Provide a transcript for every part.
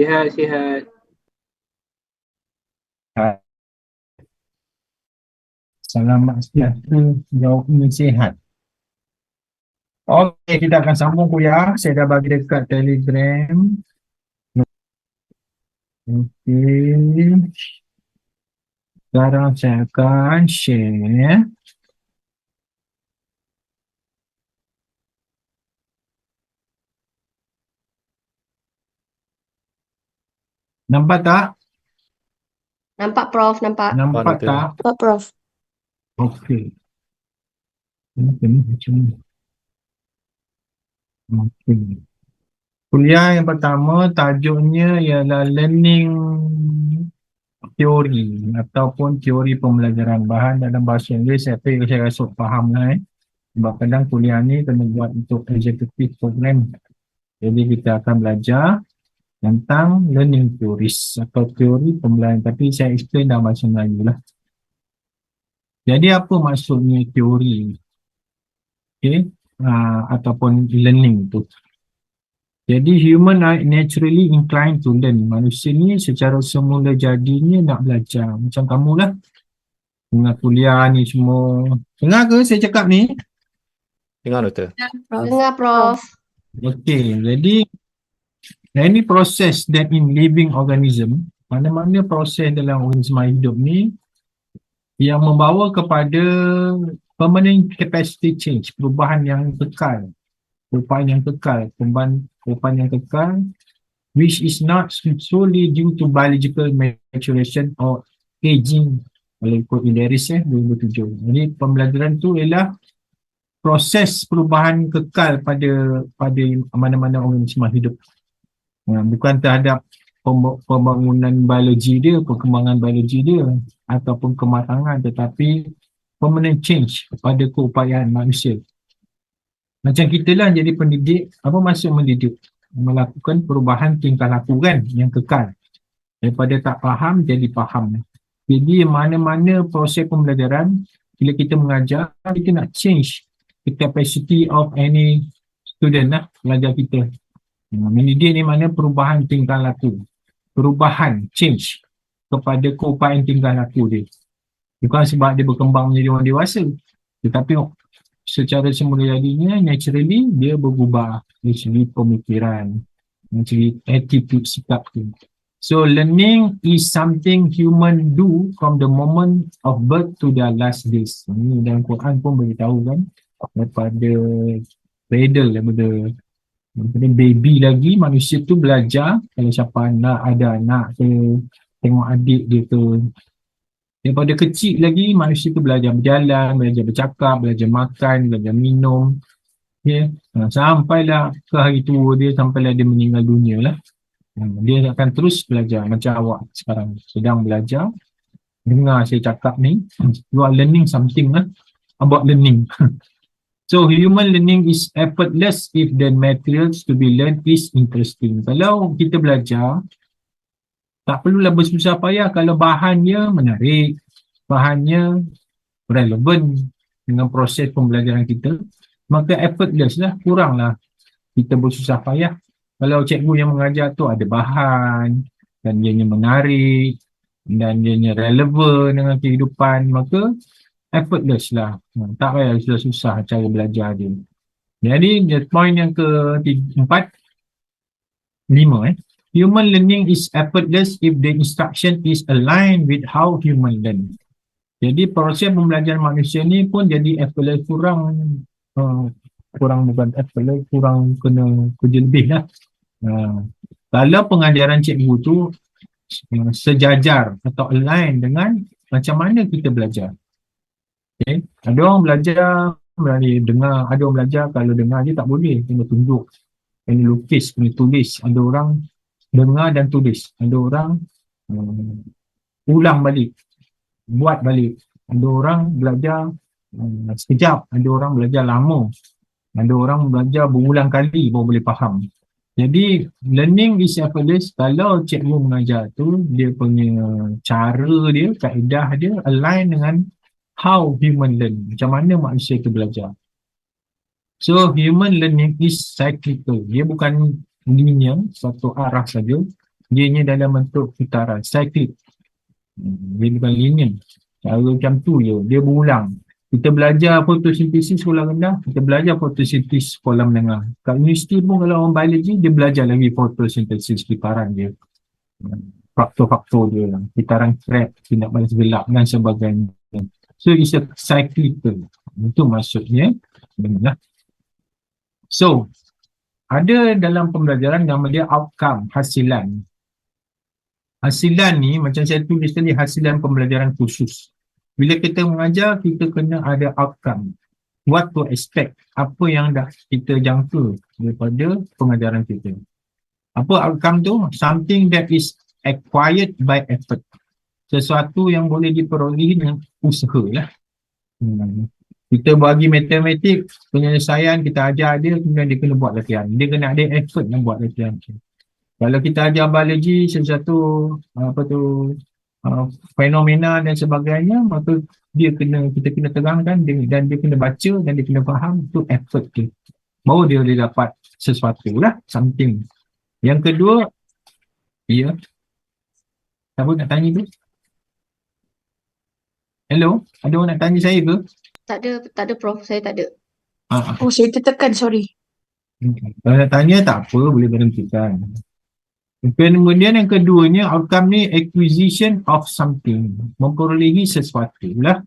Sihat-sihat. Selamat sejahtera, jawabnya sihat. Okey, kita akan sambung kuliah. Saya dah bagi dekat Telegram. Okey. Sekarang saya akan share. Nampak tak? Nampak Prof, nampak. Nampak tak? Nampak Prof. Okey. Ini macam ni. Okey. Kuliah yang pertama tajuknya ialah learning teori ataupun teori pembelajaran. Bahan dalam bahasa Inggeris saya rasa faham lah sebab kadang kuliah ni kena buat untuk executive program. Jadi kita akan belajar tentang learning theories atau teori pembelajaran, tapi saya explain dalam bahasa Melayu lah. Jadi apa maksudnya teori? Okay? Ataupun learning tu. Jadi human are naturally inclined to learn. Manusia ni secara semula jadinya nak belajar. Macam kamu lah. Dengar kuliah ni semua. Dengar ke saya cakap ni? Dengar doktor. Dengar Prof. Okey, jadi any process that in living organism, mana-mana proses dalam organisma hidup ni yang membawa kepada permanent capacity change, perubahan yang kekal, perubahan yang kekal, which is not solely due to biological maturation or aging. Kalau ikut Inderis 2007. Jadi pembelajaran tu ialah proses perubahan kekal pada mana-mana organisma hidup. Bukan terhadap pembangunan biologi dia, perkembangan biologi dia ataupun kematangan, tetapi permanent change pada keupayaan manusia. Macam kita lah jadi pendidik, apa maksud mendidik? Melakukan perubahan tingkah laku kan yang kekal. Daripada tak faham jadi faham. Jadi mana-mana proses pembelajaran, bila kita mengajar, kita nak change the capacity of any student lah, pelajar kita. Mendidik ni mana perubahan tingkah laku. Perubahan, change kepada keupayaan tingkah laku dia. Bukan sebab dia berkembang menjadi orang dewasa. Tetapi secara semula jadinya, naturally dia berubah dari segi pemikiran, dari segi attitude, sikap tu. So learning is something human do from the moment of birth to their last days. Ini dalam Quran pun beritahu kan, daripada cradle, daripada baby lagi manusia tu belajar. Kalau siapa ada anak ke, tengok adik dia ke, daripada kecil lagi manusia tu belajar berjalan, belajar bercakap, belajar makan, belajar minum, sampailah ke hari tua dia, sampailah dia meninggal dunia lah. Dia akan terus belajar. Macam awak sekarang sedang belajar, dengar saya cakap ni, you are learning something lah about learning. So human learning is effortless if the materials to be learned is interesting. Kalau kita belajar, tak perlulah bersusah payah kalau bahannya menarik, bahannya relevan dengan proses pembelajaran kita, maka effortless lah, kuranglah kita bersusah payah. Kalau cikgu yang mengajar tu ada bahan dan ianya menarik dan ianya relevan dengan kehidupan, maka effortless lah. Tak payah susah-susah cara belajar dia. Jadi point yang keempat, lima human learning is effortless if the instruction is aligned with how human learn. Jadi proses pembelajaran manusia ni pun jadi effortless, kurang bukan effortless, kurang kena kerja lebih lah. Kalau pengajaran cikgu tu sejajar atau align dengan macam mana kita belajar. Okay. Ada orang belajar berani dengar, ada orang belajar kalau dengar je tak boleh, kena tunjuk, kena lukis, kena tulis. Ada orang dengar dan tulis, ada orang ulang balik, buat balik. Ada orang belajar sekejap, ada orang belajar lama, ada orang belajar berulang kali baru boleh faham. Jadi learning is effortless kalau cikgu mengajar tu dia punya cara dia, kaedah dia align dengan how human learn, macam mana manusia tu belajar. So human learning is cyclical, dia bukan linear, satu arah saja, Dianya dalam bentuk putaran, cyclic. Dia bukan linear. Cara macam tu je, dia berulang. Kita belajar fotosintesis sekolah rendah, kita belajar fotosintesis sekolah menengah. Kat universiti pun kalau orang biologi, dia belajar lagi fotosintesis kiparan dia. Faktor-faktor dia, kitaran krep, tindak balas gelap dan sebagainya. So it's a cyclical. Itu maksudnya. Benar. So, ada dalam pembelajaran nama dia outcome, hasilan. Hasilan ni macam saya tulis tadi, hasilan pembelajaran khusus. Bila kita mengajar, kita kena ada outcome. What to expect. Apa yang dah kita jangka daripada pengajaran kita. Apa outcome tu? Something that is acquired by effort. Sesuatu yang boleh diperolehi dengan usaha lah. Kita bagi matematik, penyelesaian, kita ajar dia, kemudian dia kena buat latihan. Dia kena ada effort yang buat latihan. Kalau kita ajar biologi, sesuatu fenomena dan sebagainya, maka kita kena terangkan dan dia kena baca dan dia kena faham tu effort dia. Baru dia boleh dapat sesuatu lah, something. Yang kedua, ya. Siapa nak tanya tu? Hello? Ada orang nak tanya saya ke? Tak ada Prof. Saya tak ada. Oh, saya tertekan, sorry. Kalau nak tanya tak apa, boleh berhentikan. Kemudian yang keduanya, outcome ni acquisition of something. Memperolehi sesuatu lah.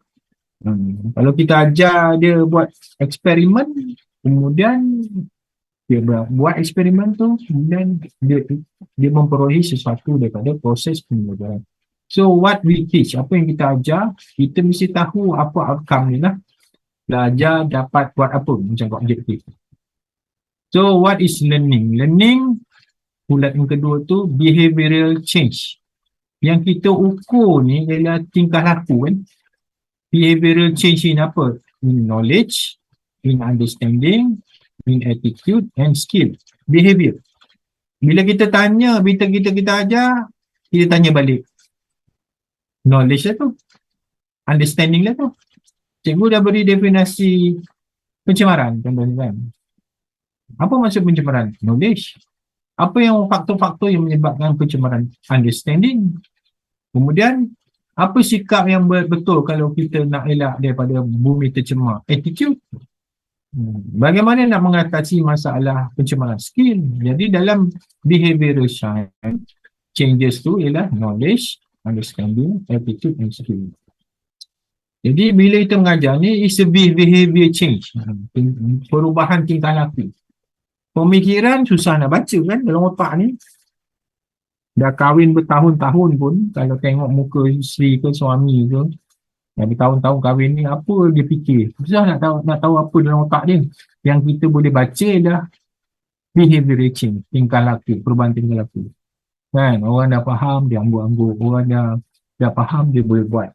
Kalau kita ajar dia buat eksperimen, kemudian dia buat eksperimen tu, kemudian dia memperolehi sesuatu daripada proses pembelajaran. So what we teach, apa yang kita ajar, kita mesti tahu apa outcome ni lah. Belajar dapat buat apa, macam objektif. So what is learning? Learning, bulat yang kedua tu, behavioral change. Yang kita ukur ni ialah tingkah laku kan. Behavioral change in apa? In knowledge, in understanding, in attitude and skill. Behavior. Bila kita tanya, bila kita ajar, kita tanya balik. Knowledge lah tu. Understanding lah tu. Cikgu dah beri definisi pencemaran, contohnya kan. Apa maksud pencemaran? Knowledge. Apa yang faktor-faktor yang menyebabkan pencemaran? Understanding. Kemudian, apa sikap yang betul kalau kita nak elak daripada bumi tercemar? Attitude. Bagaimana nak mengatasi masalah pencemaran? Skill. Jadi dalam behavioral science, changes tu ialah knowledge, understanding, attitude and skill. Jadi bila kita mengajar ni, is a behavior change. Perubahan tingkah laku. Pemikiran susah nak baca kan dalam otak ni. Dah kahwin bertahun-tahun pun, kalau tengok muka isteri ke suami ke, dah bertahun-tahun kahwin ni, apa dia fikir? Susah nak tahu apa dalam otak dia. Yang kita boleh baca adalah behavior change, tingkah laku, perubahan tingkah laku. Kan, orang dah faham, dia angguk-angguk. Orang dah faham, dia boleh buat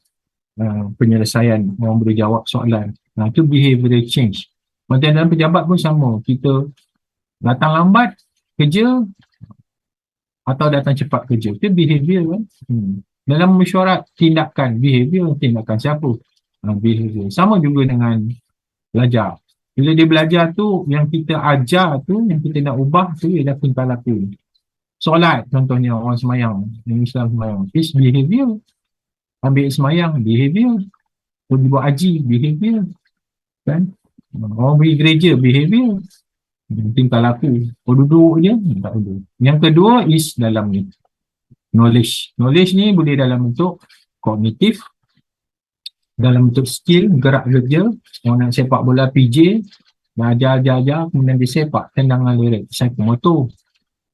penyelesaian, orang boleh jawab soalan. Itu behavior change. Macam dalam pejabat pun sama. Kita datang lambat kerja atau datang cepat kerja. Itu behavior kan. Dalam mesyuarat tindakan, behavior, tindakan siapa? Behavior. Sama juga dengan belajar. Bila dia belajar tu, yang kita ajar tu, yang kita nak ubah tu ialah tingkah laku. Solat contohnya orang semayang, yang Islam semayang. Is behavior. Ambil semayang, behavior. Pergi buat haji, behavior. Kan? Orang pergi gereja, behavior. Tingkah laku. Duduk je, tak duduk. Yang kedua is dalam ni. Knowledge. Knowledge ni boleh dalam bentuk kognitif, dalam bentuk skill, gerak kerja. Orang nak sepak bola PJ, dah ajar, kemudian dia sepak, tendangan lirik, psychomotor.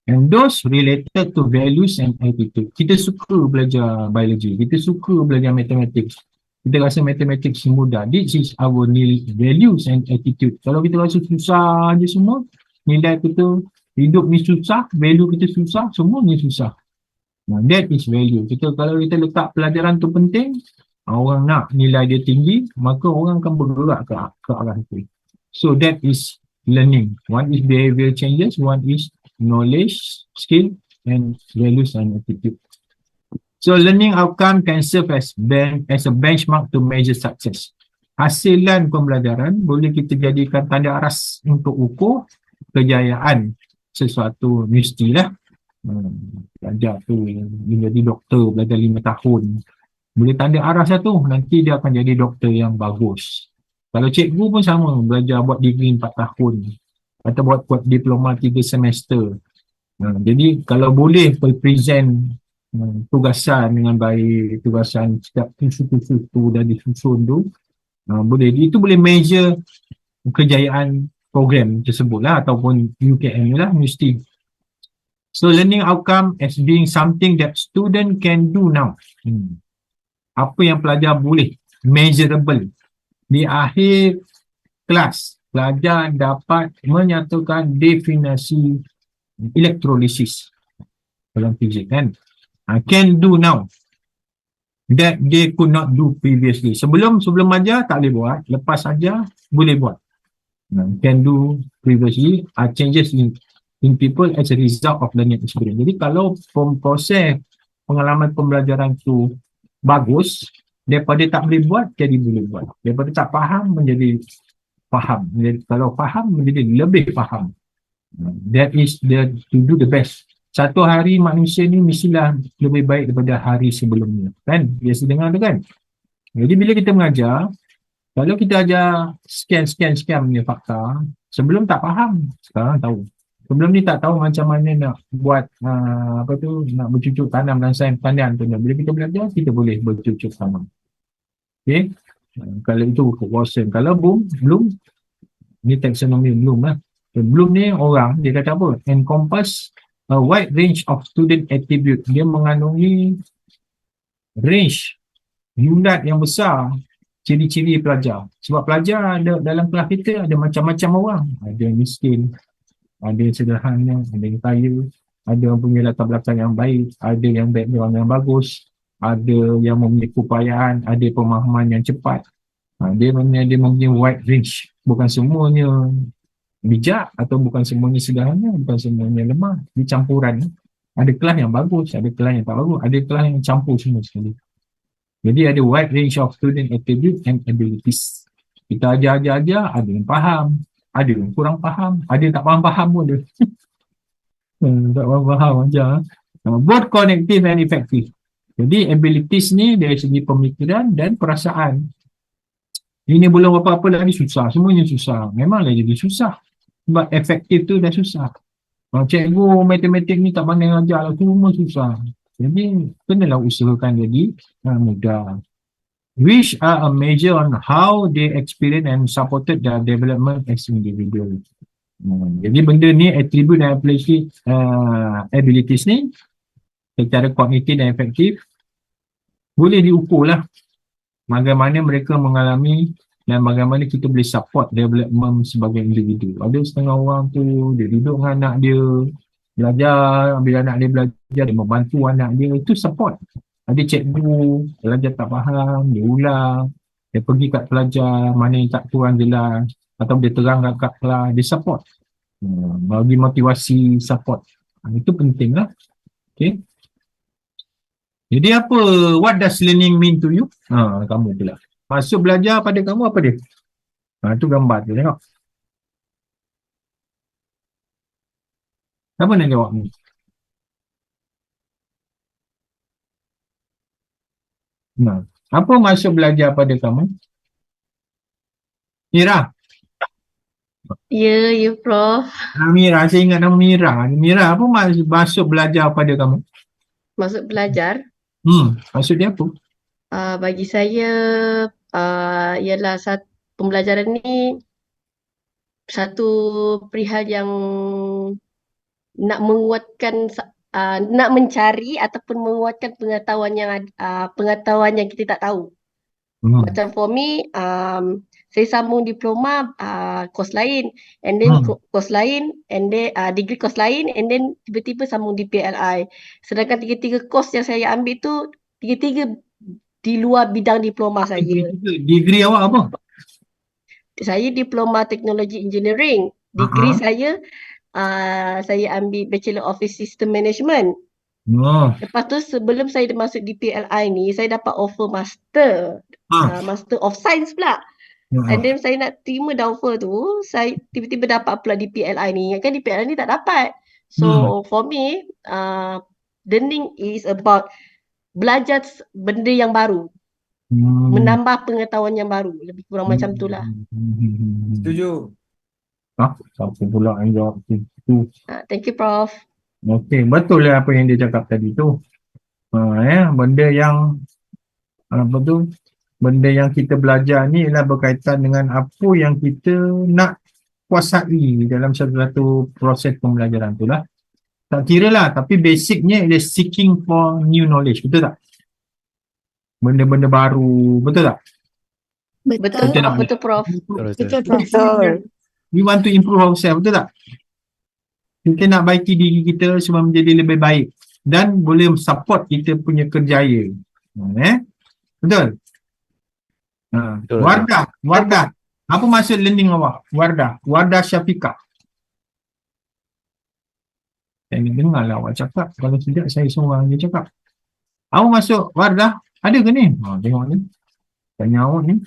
And those related to values and attitude. Kita suka belajar biologi, kita suka belajar mathematics. Kita rasa mathematics mudah. This is our values and attitude. Kalau kita rasa susah je semua, nilai kita, hidup ni susah, value kita susah, semua ni susah. Nah, that is value. Kalau kita letak pelajaran tu penting, orang nak nilai dia tinggi, maka orang akan bergerak ke arah itu. So that is learning. One is behavior changes, one is knowledge, skill, and values and attitude. So learning outcome can serve as a benchmark to measure success. Hasilan pembelajaran boleh kita jadikan tanda aras untuk ukur kejayaan sesuatu universiti lah. belajar tu, dia jadi doktor, belajar 5 tahun. Boleh tanda arah satu, nanti dia akan jadi doktor yang bagus. Kalau cikgu pun sama, belajar buat degree 4 tahun. Atau buat diploma 3 semester. Jadi kalau boleh present tugasan dengan baik, tugasan setiap tusu-tusu tu dah disusun tu, boleh. Itu boleh measure kejayaan program tersebut lah, ataupun UKM lah, mesti. So learning outcome as being something that student can do now. Apa yang pelajar boleh, measurable. Di akhir kelas, pelajar dapat menyatakan definisi elektrolisis dalam fizik kan. Can do now that they could not do previously. Sebelum ajar tak boleh buat, lepas ajar boleh buat. Can do previously are changes in people as a result of learning experience. Jadi kalau proses pengalaman pembelajaran tu bagus, daripada tak boleh buat jadi boleh buat, daripada tak faham menjadi faham, kalau faham menjadi lebih faham. That is to do the best. Satu hari manusia ni mestilah lebih baik daripada hari sebelumnya kan, biasa dengar tu kan. Jadi bila kita mengajar, kalau kita ajar sekian punya fakta, sebelum tak faham, sekarang tahu. Sebelum ni tak tahu macam mana nak buat nak bercucuk tanam dan sains tanian tu. Bila kita belajar, kita boleh bercucuk tanam. Okay. Kalau itu Watson. Kalau Bloom, ni taksonomi Bloom lah. Bloom ni orang, dia kata apa? Encompass a wide range of student attribute. Dia mengandungi range, unit yang besar, ciri-ciri pelajar. Sebab pelajar ada dalam kelas kita ada macam-macam orang. Ada yang miskin, ada yang sederhana, ada yang kaya, ada yang punya latar belakang yang baik, ada yang background yang bagus, ada yang mempunyai keupayaan, ada pemahaman yang cepat. Dia mempunyai wide range. Bukan semuanya bijak atau bukan semuanya sederhana, bukan semuanya lemah. Di campuran. Ada kelas yang bagus, ada kelas yang tak bagus, ada kelas yang campur semua sekali. Jadi ada wide range of student attribute and abilities. Kita ajar, ada yang faham, ada yang kurang faham, ada yang tak faham pun ada. Tak faham ajar. Both cognitive and effective. Jadi abilities ni dari segi pemikiran dan perasaan. Ini belum apa-apa lagi susah, semuanya susah. Memanglah jadi susah. Sebab efektif tu dah susah. Kalau cikgu matematik ni tak pandai ajar lah, semua susah. Jadi kenalah usahakan jadi mudah. Which are a measure on how they experience and supported their development as individual. Jadi benda ni attribute dan abilities ni secara kognitif dan efektif boleh diukur lah bagaimana mereka mengalami dan bagaimana kita boleh support development sebagai individu. Ada setengah orang tu dia duduk dengan anak dia belajar, bila anak dia belajar dia membantu anak dia, itu support. Ada cikgu pelajar tak faham, dia ulang, dia pergi kat pelajar mana yang tak kurang jelas atau dia terang kat kelas, dia support. Bagi motivasi, support. Itu penting lah. Okay. Jadi apa, what does learning mean to you? Kamu pula. Masuk belajar pada kamu apa dia? Itu gambar tu, tengok. Siapa nak jawab ni? Apa masuk belajar pada kamu? Mira. Ya, Prof. Mira, saya ingat nama Mira. Mira, apa masuk belajar pada kamu? Masuk belajar. Maksud dia apa? Bagi saya ialah pembelajaran ni satu perihal yang nak menguatkan, nak mencari ataupun menguatkan pengetahuan yang kita tak tahu. Macam for me, saya sambung diploma kos lain, and then kos lain, and then degree kos lain, and then tiba-tiba sambung di PLI. Sedangkan tiga-tiga kos yang saya ambil tu, tiga-tiga di luar bidang diploma saya. Degree awak apa? Saya diploma teknologi engineering. Degree saya ambil Bachelor of System Management. Lepas tu sebelum saya masuk di PLI ni, saya dapat offer master. Master of Science pula. And then saya nak terima dah offer tu, saya tiba-tiba dapat pula di PLI ni. Kan di PLI ni tak dapat. So for me, Learning is about belajar benda yang baru, Hmm. menambah pengetahuan yang baru. Lebih kurang macam tu lah. Setuju. Siapa pula yang jawab itu? Thank you, Prof. Okey, betul lah apa yang dia cakap tadi tu. Benda yang apa tu? Benda yang kita belajar ni ialah berkaitan dengan apa yang kita nak kuasai dalam satu proses pembelajaran tu lah. Tak kira lah, tapi basicnya ialah seeking for new knowledge, betul tak? Benda-benda baru, betul tak? Betul, Betul tak? betul, Prof. Betul. Betul. We want to improve ourselves, betul tak? Kita nak baiki diri kita supaya menjadi lebih baik dan boleh support kita punya kerjaya. Betul? Betul. Wardah. Apa maksud learning awak? Wardah Syafiqah. Saya nak dengar lah awak cakap. Kalau tidak, saya seorang je cakap. Apa maksud Wardah? Ada ke ni? Tengok ni. Tanya awak ni.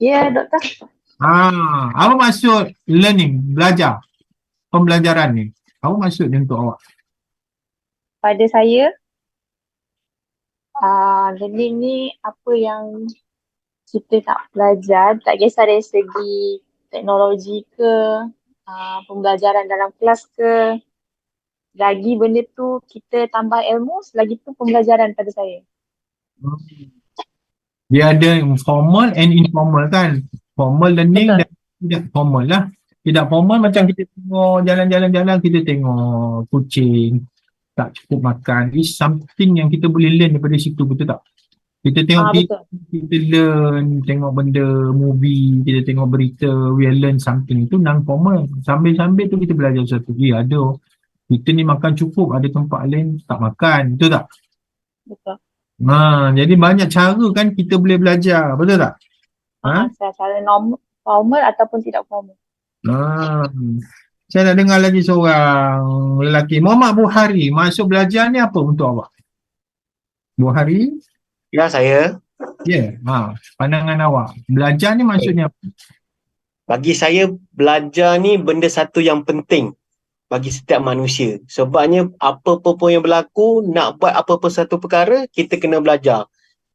Ya, doktor. Apa maksud learning? Belajar. Pembelajaran ni. Apa maksud dia untuk awak? Pada saya, learning ni apa yang kita nak belajar, tak kisah dari segi teknologi ke, pembelajaran dalam kelas ke, lagi benda tu kita tambah ilmu, selagi tu pembelajaran pada saya. Dia ada formal and informal kan. Formal learning Betul. dan tidak formal lah. Tidak formal macam kita tengok jalan-jalan, kita tengok kucing tak cukup makan. It's something yang kita boleh learn daripada situ, betul tak? Kita tengok Betul. kita learn, tengok benda, movie, kita tengok berita, we learn something. Itu non-formal. Sambil-sambil tu kita belajar sesuatu. Ada. Kita ni makan cukup, ada tempat lain tak makan. Betul tak? Betul. Jadi banyak cara kan kita boleh belajar. Betul tak? Secara formal ataupun tidak formal. Saya nak dengar lagi seorang lelaki. Muhammad Buhari, masuk belajar ni apa untuk awak? Buhari? Ya, saya. Ya, pandangan awak. Belajar ni maksudnya apa? Bagi saya, belajar ni benda satu yang penting bagi setiap manusia. Sebabnya apa-apa pun yang berlaku, nak buat apa-apa satu perkara, kita kena belajar.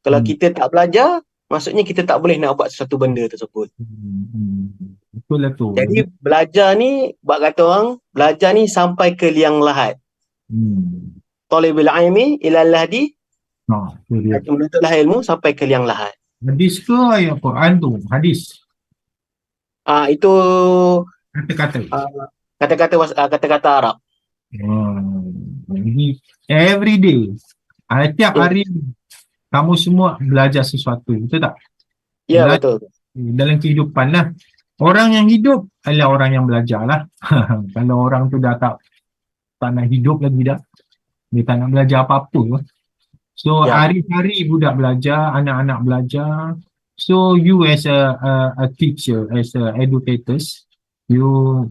Kalau kita tak belajar, maksudnya kita tak boleh nak buat sesuatu benda tersebut. Betul lah tu. Jadi belajar ni, buat kata orang, belajar ni sampai ke liang lahat. Talibul ilmi ilal lahdi, Tu dia. menuntutlah ilmu sampai ke liang lahat. Hadis ke ayat Quran tu? Hadis. Itu Kata-kata. kata-kata Arab. Jadi every day, tiap hari kamu semua belajar sesuatu, betul tak? Ya, Belajar betul. dalam kehidupan lah. Orang yang hidup adalah orang yang belajar lah. Kalau orang tu dah tak nak hidup lagi dah, dia tak nak belajar apa-apa. So Ya. hari-hari budak belajar, anak-anak belajar. So you as a teacher, as a educators, you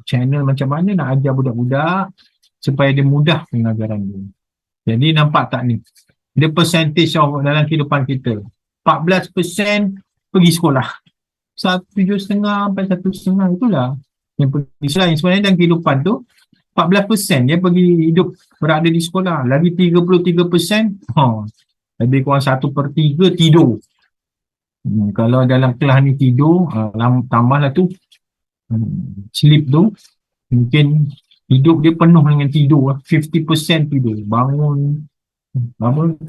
channel macam mana nak ajar budak-budak supaya dia mudah pengajaran dia. Jadi nampak tak ni? The percentage of dalam kehidupan kita. 14% pergi sekolah. 7,5 sampai 1,5 itulah yang pergi sekolah. Yang sebenarnya dalam kehidupan tu 14% dia pergi hidup berada di sekolah. Lagi 33% lebih kurang 1/3 tidur. Kalau dalam kelas ni tidur, tambahlah tu sleep tu, mungkin hidup dia penuh dengan tidur. 50% tidur,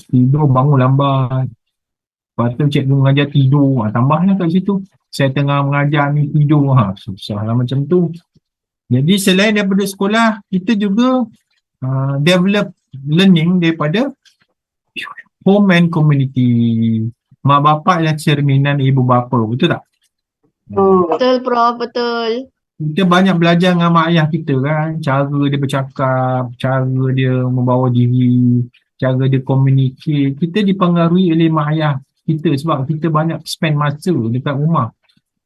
tidur bangun lambat. Lepas tu cikgu mengajar tidur, tambahlah kat situ. Saya tengah mengajar ni tidur, susah lah macam tu. Jadi selain daripada sekolah, kita juga develop learning daripada home and community. Mak bapak adalah cerminan ibu bapa, betul tak? Betul, Prof. Betul. Kita banyak belajar dengan mak ayah kita kan, cara dia bercakap, cara dia membawa diri, cara dia communicate. Kita dipengaruhi oleh mak ayah kita sebab kita banyak spend masa dekat rumah.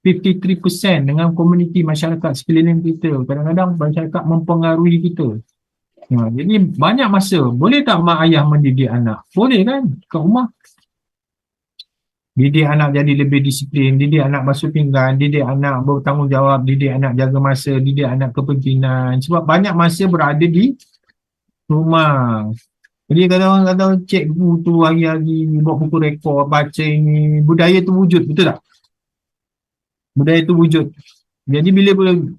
53% dengan komuniti masyarakat sekeliling kita. Kadang-kadang masyarakat mempengaruhi kita. Jadi banyak masa. Boleh tak mak ayah mendidik anak? Boleh kan? Kat rumah. Didik anak jadi lebih disiplin, didik anak basuh pinggan, didik anak bertanggungjawab, didik anak jaga masa, didik anak kepimpinan. Sebab banyak masa berada di rumah. Jadi kalau cikgu tu hari-hari buat buku rekod, baca ini, budaya tu wujud, betul tak? Budaya tu wujud. Jadi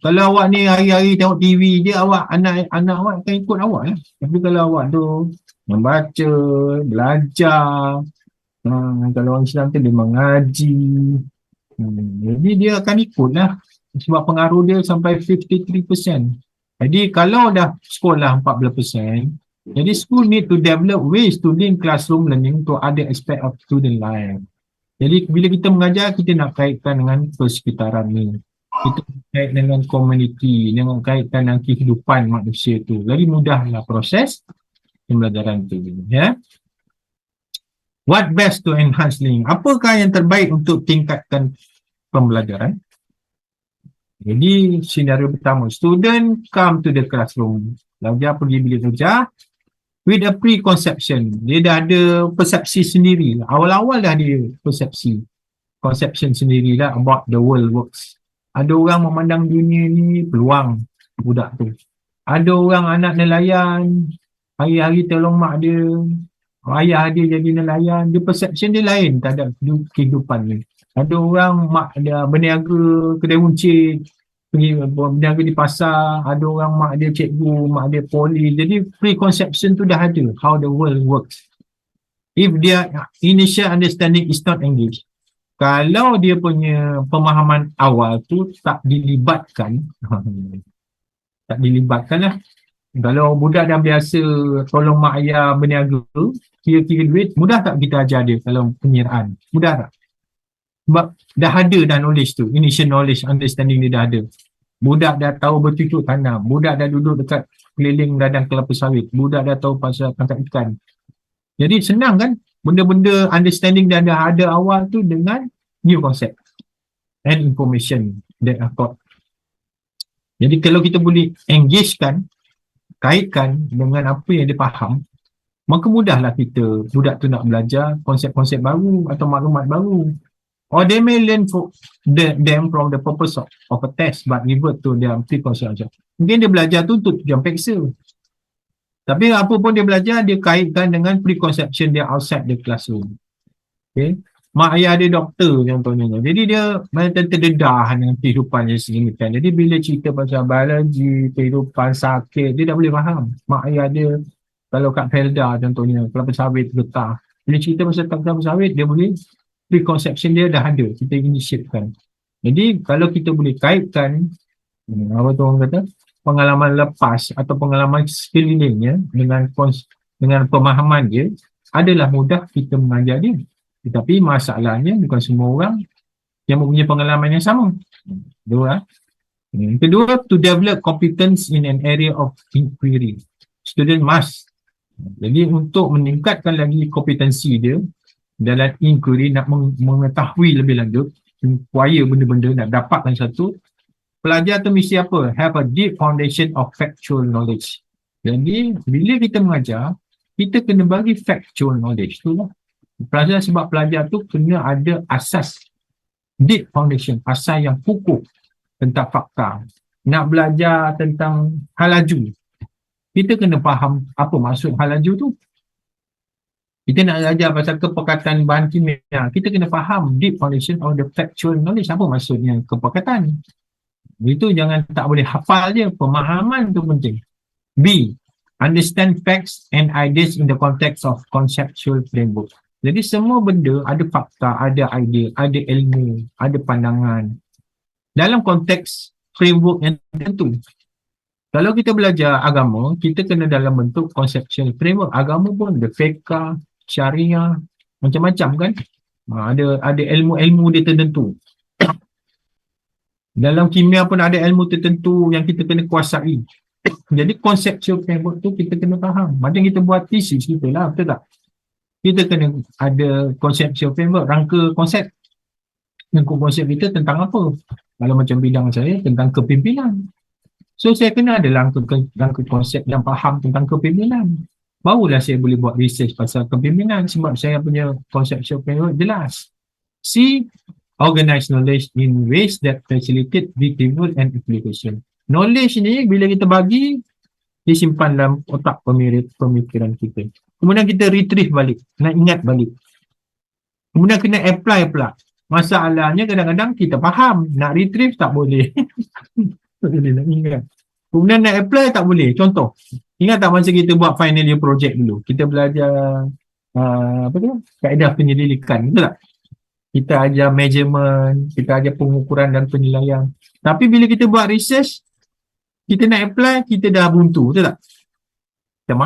kalau awak ni hari-hari tengok TV je, anak awak akan ikut awak lah. Tapi kalau awak tu membaca, belajar, kalau orang Islam tu dia mengaji, jadi dia akan ikut lah. Sebab pengaruh dia sampai 53%. Jadi kalau dah sekolah 14%, jadi school need to develop ways to link classroom learning to other aspect of student life. Jadi bila kita mengajar, kita nak kaitkan dengan persekitaran ni. Kita kait dengan komuniti, dengan kaitan dengan kehidupan manusia tu. Jadi mudahlah proses pembelajaran tu. Ya. What best to enhance learning? Apakah yang terbaik untuk tingkatkan pembelajaran? Jadi senario pertama, student come to the classroom. Pelajar pergi bilik kerja with a preconception. Dia dah ada persepsi sendiri. Awal-awal dah dia persepsi. Conception sendirilah about the world works. Ada orang memandang dunia ni peluang budak tu. Ada orang anak nelayan, hari-hari tolong mak dia, ayah dia jadi nelayan, dia perception dia lain terhadap kehidupan ni. Ada orang mak dia berniaga kedai runcit, pergi berniaga di pasar, ada orang mak dia cikgu, mak dia poli. Jadi preconception tu dah ada, how the world works. If their initial understanding is not engaged, kalau dia punya pemahaman awal tu tak dilibatkan, lah. Kalau budak dah biasa tolong mak ayah berniaga, kira-kira duit, mudah tak kita ajar dia kalau penyiraan? Mudah tak? Sebab dah ada dah knowledge tu, initial knowledge, understanding dia dah ada. Budak dah tahu bercucuk tanam, budak dah duduk dekat keliling ladang kelapa sawit, budak dah tahu pasal tangkap ikan. Jadi senang kan? Benda-benda understanding dah ada awal tu dengan new concept and information that are taught. Jadi kalau kita boleh engagekan, kaitkan dengan apa yang dia faham, maka mudahlah kita, budak tu nak belajar konsep-konsep baru atau maklumat baru. Or they may learn them from the purpose of a test but revert to their preconception. Mungkin dia belajar tu untuk tujuan peksa. Tapi apa pun dia belajar, dia kaitkan dengan preconception dia outside the classroom. Okay. Mak ayah dia doktor contohnya. Jadi dia macam terdedah dengan kehidupan dia sendiri kan. Jadi bila cerita pasal biologi, kehidupan sakit, dia tak boleh faham. Mak ayah dia kalau kat Felda contohnya, kelapa sawit getah. Bila cerita pasal kelapa sawit, dia boleh preconception dia dah ada. Kita initiatekan. Jadi kalau kita boleh kaitkan apa tu orang kata, pengalaman lepas atau pengalaman sekelilingnya dengan pemahaman dia, adalah mudah kita mengajar dia. Tetapi masalahnya bukan semua orang yang mempunyai pengalaman yang sama. Kedua, to develop competence in an area of inquiry. Student must. Jadi untuk meningkatkan lagi kompetensi dia dalam inquiry, nak mengetahui lebih lanjut, inquire benda-benda, nak dapatkan satu, pelajar tu mesti apa? Have a deep foundation of factual knowledge. Jadi bila kita mengajar, kita kena bagi factual knowledge tu lah. Sebab pelajar tu kena ada asas, deep foundation, asas yang kukuh tentang fakta. Nak belajar tentang halaju, kita kena faham apa maksud halaju tu. Kita nak belajar pasal kepekatan bahan kimia, kita kena faham deep foundation of the factual knowledge, apa maksudnya kepekatan. Itu jangan tak boleh hafal je, pemahaman tu penting. B, understand facts and ideas in the context of conceptual framework. Jadi semua benda ada fakta, ada idea, ada ilmu, ada pandangan dalam konteks framework yang tertentu. Kalau kita belajar agama, kita kena dalam bentuk conceptual framework. Agama pun ada fiqh, syariah, macam-macam kan. Ada ilmu-ilmu dia tertentu. Dalam kimia pun ada ilmu tertentu yang kita kena kuasai. Jadi conceptual framework tu kita kena faham. Macam kita buat thesis kita lah, betul tak? Kita kena ada conceptual framework, rangka konsep. Rangka konsep kita tentang apa? Kalau macam bidang saya, tentang kepimpinan. So saya kena ada rangka konsep yang faham tentang kepimpinan. Barulah saya boleh buat research pasal kepimpinan sebab saya punya conceptual framework jelas. C, organize knowledge in ways that facilitate retrieval and application. Knowledge ni bila kita bagi, Dia simpan dalam otak pemikiran kita. Kemudian kita retrieve balik, nak ingat balik. Kemudian kena apply pula. Masalahnya kadang-kadang kita faham, nak retrieve tak boleh. Tak boleh nak ingat. Kemudian nak apply tak boleh. Contoh, ingat tak masa kita buat final year project dulu? Kita belajar apa tu? Kaedah penyelidikan, betul tak? Kita ajar measurement, kita ajar pengukuran dan penilaian. Tapi bila kita buat research, kita nak apply, kita dah buntu, betul tak? Macam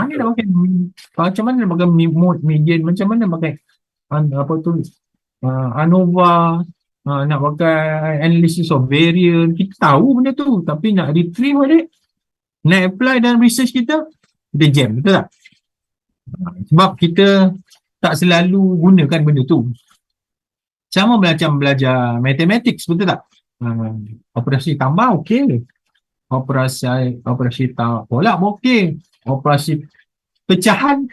mana nak pakai mode median, macam mana pakai apa tu, ANOVA, nak pakai analysis of variance, kita tahu benda tu, tapi nak retrieve balik, nak apply dalam research kita jam, betul tak? Sebab kita tak selalu gunakan benda tu. Sama macam belajar mathematics, betul tak? Operasi tambah okey, operasi tolak okey, operasi pecahan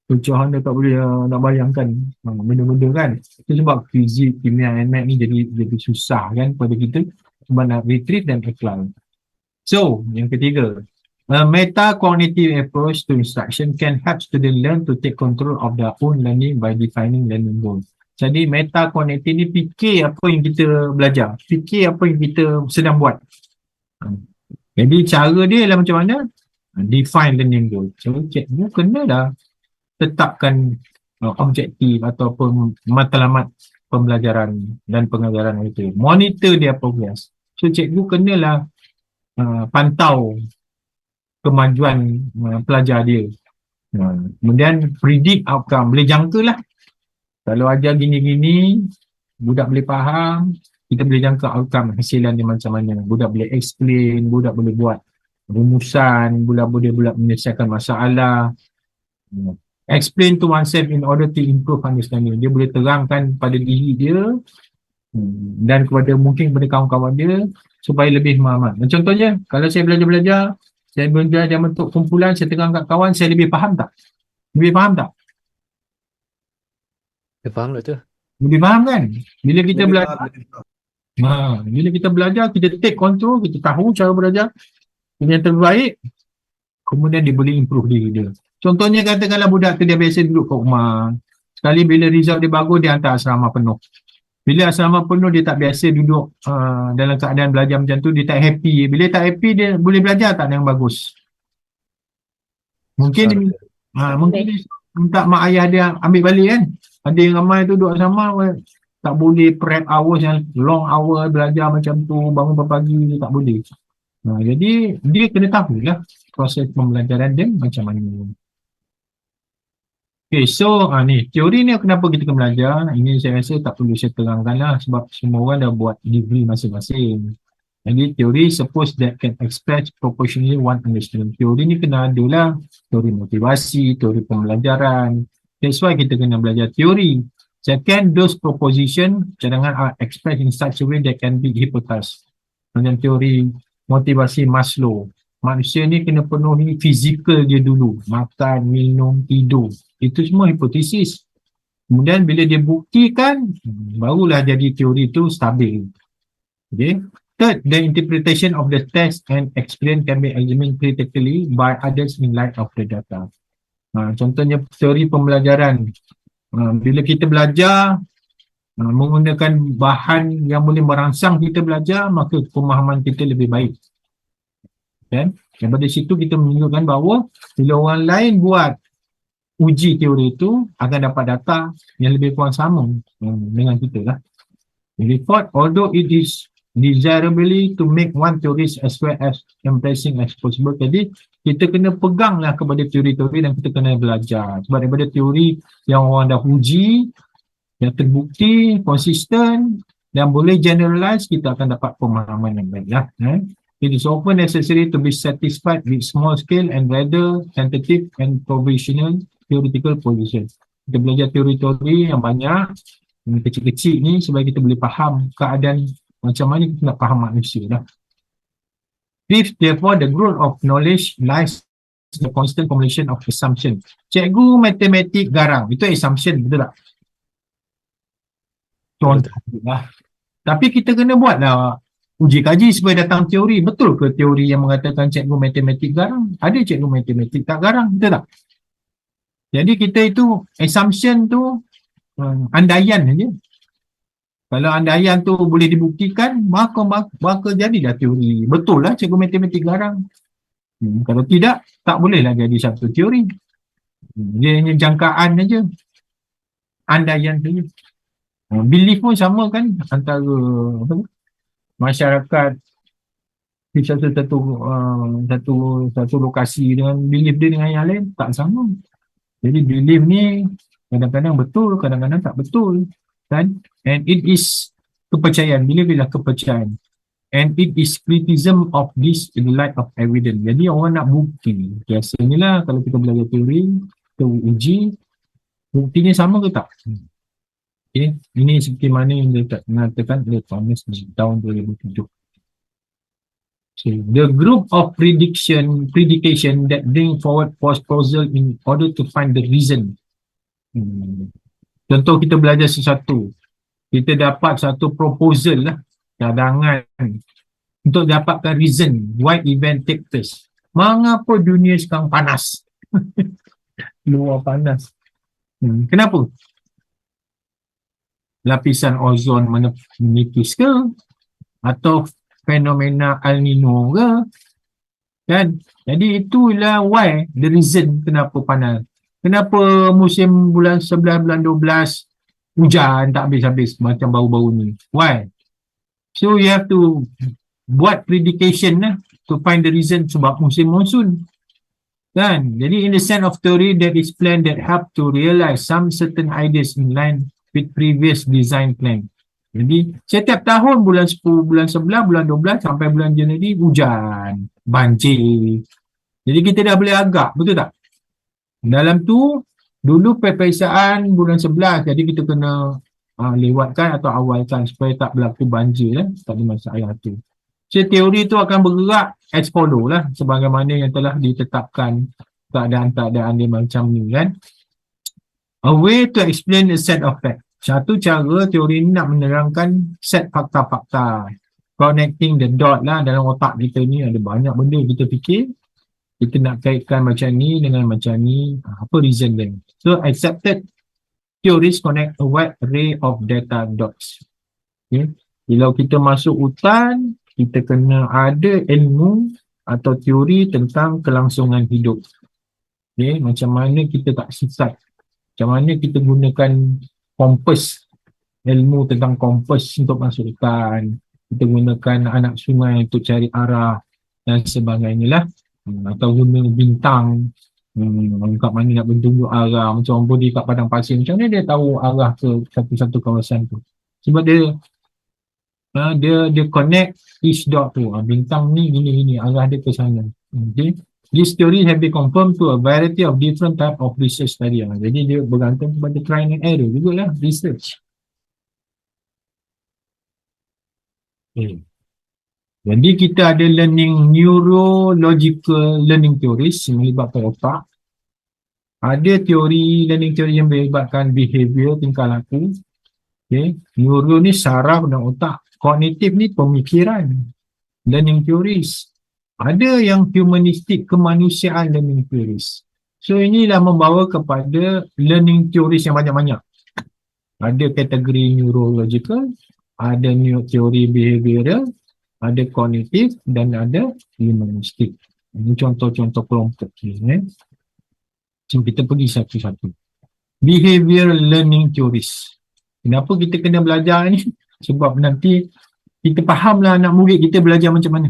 pecahan dah tak boleh nak bayangkan benda-benda kan. Itu sebab fizik, kimia and math ni jadi susah kan pada kita sebab nak retrieve dan apply. So, yang ketiga, a meta-cognitive approach to instruction can help students learn to take control of their own learning by defining learning goals. Jadi meta-cognitive ni fikir apa yang kita belajar, fikir apa yang kita sedang buat. Jadi cara dia ialah macam mana? Define learning goal. So, cikgu kena dah tetapkan objektif ataupun matlamat pembelajaran dan pengajaran itu. Monitor dia progress. So, cikgu kenalah pantau kemajuan pelajar dia. Kemudian predict outcome. Boleh jangka lah. Kalau ajar gini-gini, budak boleh faham, kita boleh jangka outcome, hasilan dia macam mana. Budak boleh explain, budak boleh buat rumusan, budak boleh menyelesaikan masalah. Explain to oneself in order to improve understanding. Dia boleh terangkan pada diri dia dan mungkin kepada kawan-kawan dia supaya lebih memahami. Contohnya, kalau saya belajar-belajar, saya belajar bentuk kumpulan, saya terang kat kawan, saya lebih faham tak? Lebih faham tak? Dia faham tak tu? Lebih faham kan? Bila kita belajar, Faham. bila kita belajar, kita take control, kita tahu cara belajar yang terbaik, kemudian dia boleh improve diri dia. Contohnya katakanlah budak tu dia biasa duduk kat rumah, sekali bila result dia bagus, dia hantar asrama penuh. Bila asrama penuh, dia tak biasa duduk dalam keadaan belajar macam tu, dia tak happy. Bila tak happy, dia boleh belajar tak dengan bagus? Mungkin mungkin dia minta mak ayah dia ambil balik kan. Ada yang ramai tu duduk asrama, tak boleh prep hours yang long hour belajar macam tu, bangun pagi dia tak boleh. Jadi dia kena tahu lah proses pembelajaran dia macam mana. Okay, so ni teori ni kenapa kita kena belajar, ini saya rasa tak perlu saya terangkan lah sebab semua orang dah buat degree masing-masing. Jadi teori suppose that can express proportionally one understanding. Teori ni kena ada lah, teori motivasi, teori pembelajaran. That's why kita kena belajar teori. Second, those proposition cadangan are expressed in such a way that can be hypothesized. Macam teori motivasi Maslow. Manusia ni kena penuhi fizikal dia dulu. Makan, minum, tidur. Itu semua hipotesis. Kemudian bila dia buktikan, barulah jadi teori itu stabil. Okay. Third, the interpretation of the test and experience can be examined critically by others in light of the data. Contohnya teori pembelajaran. Bila kita belajar menggunakan bahan yang boleh merangsang kita belajar, maka pemahaman kita lebih baik. Dan daripada situ kita menunjukkan bahawa bila orang lain buat uji teori itu akan dapat data yang lebih kurang sama dengan kita lah. Jadi fourth, although it is desirably to make one theory as well as embracing as possible. Jadi kita kena peganglah kepada teori-teori dan kita kena belajar. Sebab daripada teori yang orang dah uji, yang terbukti, konsisten dan boleh generalize, kita akan dapat pemahaman yang baik lah. It is often necessary to be satisfied with small scale and rather tentative and provisional theoretical position. Kita belajar teori-teori yang banyak, yang kecil-kecil ni supaya kita boleh faham keadaan macam mana kita nak faham manusia lah. Fifth, therefore, the growth of knowledge lies in the constant formulation of assumption. Cikgu matematik garang, itu assumption, betul tak? Contoh lah. Tapi kita kena buat lah uji kaji supaya datang teori. Betul ke teori yang mengatakan cikgu matematik garang? Ada cikgu matematik tak garang, betul tak? Jadi kita itu assumption tu andaian saja. Kalau andaian tu boleh dibuktikan, maka jadilah teori. Betul lah cikgu matematik garang. Kalau tidak, tak bolehlah jadi satu teori. Dia hanya jangkaan saja. Andaian saja. Belief pun sama kan antara masyarakat di satu lokasi dengan belief dia dengan yang lain tak sama. Jadi belief ni kadang-kadang betul, kadang-kadang tak betul, kan? And it is kepercayaan. Belief ialah kepercayaan. And it is criticism of this in the light of evidence. Jadi orang nak bukti. Biasanya lah kalau kita belajar teori, kita uji, buktinya sama ke tak? Okay. Ini seperti mana yang dia mengatakan oleh Thomas di tahun 2007. So, the group of predication that bring forward proposal in order to find the reason. Contoh kita belajar sesuatu. Kita dapat satu proposal lah, cadangan untuk dapatkan reason why event take place. Mengapa dunia sekarang panas? Luar panas. Kenapa? Lapisan ozon menipis ke? Atau fenomena El Nino ke? Kan? Jadi itulah why, the reason kenapa panas. Kenapa musim bulan 11, bulan 12 hujan tak habis-habis macam baru-baru ni? Why? So you have to buat predication lah to find the reason sebab musim monsun. Kan? Jadi in the sense of theory that is plan that help to realize some certain ideas in line with previous design plan. Jadi setiap tahun bulan 10, bulan 11, bulan 12 sampai bulan Januari hujan, banjir. Jadi kita dah boleh agak, betul tak? Dalam tu dulu peperiksaan bulan 11, jadi kita kena lewatkan atau awalkan supaya tak berlaku banjir lah, tak ada masalah tu. So teori tu akan bergerak as follow lah, sebagaimana yang telah ditetapkan keadaan-keadaan dia macam ni kan. A way to explain a set of facts. Satu cara teori ni nak menerangkan set fakta-fakta. Connecting the dot lah dalam otak kita ni ada banyak benda kita fikir. Kita nak kaitkan macam ni dengan macam ni. Apa reason dia? So accepted theories connect a wide array of data dots. Okay. Bila kita masuk hutan, kita kena ada ilmu atau teori tentang kelangsungan hidup. Okay. Macam mana kita tak sesat. Macam mana kita gunakan kompas, ilmu tentang kompas untuk masuk hutan. Kita gunakan anak sungai untuk cari arah dan sebagainya lah. Atau guna bintang kat mana nak bertunjuk arah. Macam orang pergi kat padang pasir, macam mana dia tahu arah ke satu-satu kawasan tu? Sebab dia connect each dot tu. Bintang ni gini-gini, arah dia ke sana. Okay. This theory have been confirmed to a variety of different type of research study. Jadi dia bergantung kepada try and error juga lah, research. Okay. Jadi kita ada neurological learning theories yang melibatkan otak. Ada teori learning theory yang melibatkan behavior, tingkah laku. Okay. Neuro ni saraf dan otak. Kognitif ni pemikiran. Learning theories. Ada yang humanistic, kemanusiaan learning theories. So inilah membawa kepada learning theories yang banyak-banyak. Ada kategori neurological, ada teori behavioral, ada kognitif dan ada humanistic. Ini contoh-contoh kelompok ni. So kita pergi satu-satu. Behavioral learning theories. Kenapa kita kena belajar ni? Sebab nanti kita fahamlah anak murid kita belajar macam mana.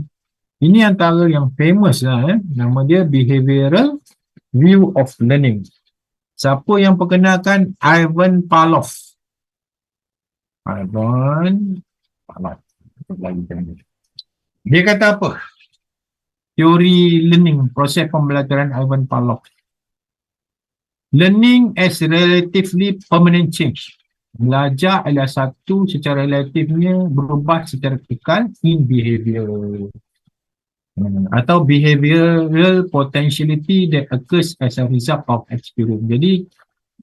Ini antara yang famous lah. Nama dia behavioral view of learning. Siapa yang perkenalkan? Ivan Pavlov. Dia kata apa? Teori learning, proses pembelajaran Ivan Pavlov. Learning as relatively permanent change. Belajar adalah satu secara relatifnya berubah secara kekal in behavior. Atau behavioral potentiality that occurs as a result of experience. Jadi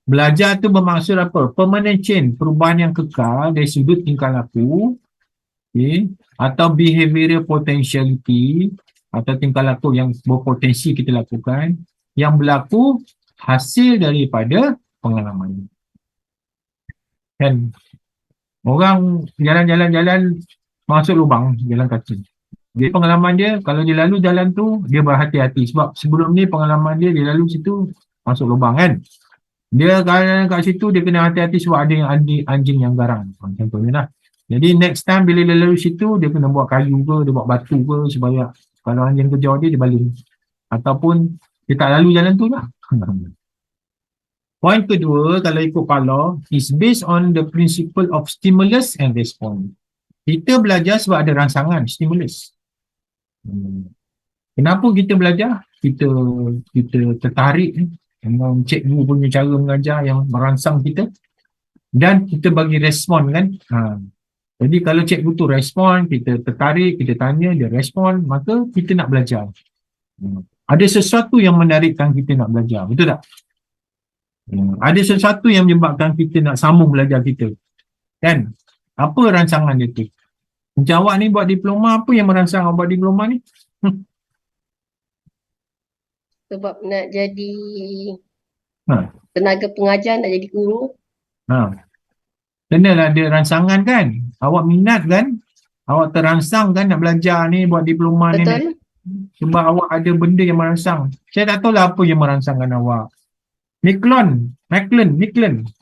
belajar tu bermaksud apa? Permanent change, perubahan yang kekal dari sudut tingkah laku Okay. Atau behavioral potentiality atau tingkah laku yang berpotensi kita lakukan yang berlaku hasil daripada pengalaman. Kan orang jalan-jalan-jalan masuk lubang jalan kaki. Jadi pengalaman dia kalau dia lalu jalan tu dia berhati-hati sebab sebelum ni pengalaman dia lalu situ masuk lubang kan. Dia kalau kat situ dia kena hati-hati sebab ada yang anjing yang garang. Contohnya lah. Jadi next time bila dia lalu situ dia kena buat kayu ke, dia buat batu ke supaya kalau anjing kejar dia baling. Ataupun dia tak lalu jalan tu lah. Point kedua kalau ikut Palo is based on the principle of stimulus and response. Kita belajar sebab ada rangsangan, stimulus. Kenapa kita belajar? Kita tertarik dengan cikgu punya cara mengajar yang merangsang kita dan kita bagi respon kan. Jadi kalau cikgu tu respon, kita tertarik, kita tanya, dia respon, maka kita nak belajar. Ada sesuatu yang menarikkan kita nak belajar, betul tak? Ada sesuatu yang menyebabkan kita nak sambung belajar kita. Kan? Apa rancangan dia tu? Macam awak ni buat diploma, apa yang merangsang awak buat diploma ni? Sebab nak jadi Ha. tenaga pengajar, nak jadi guru. Kenalah ada rangsangan kan? Awak minat kan? Awak terangsang kan nak belajar ni, buat diploma ni. Betul? Sebab awak ada benda yang merangsang. Saya tak tahulah apa yang merangsangkan awak. Macklin.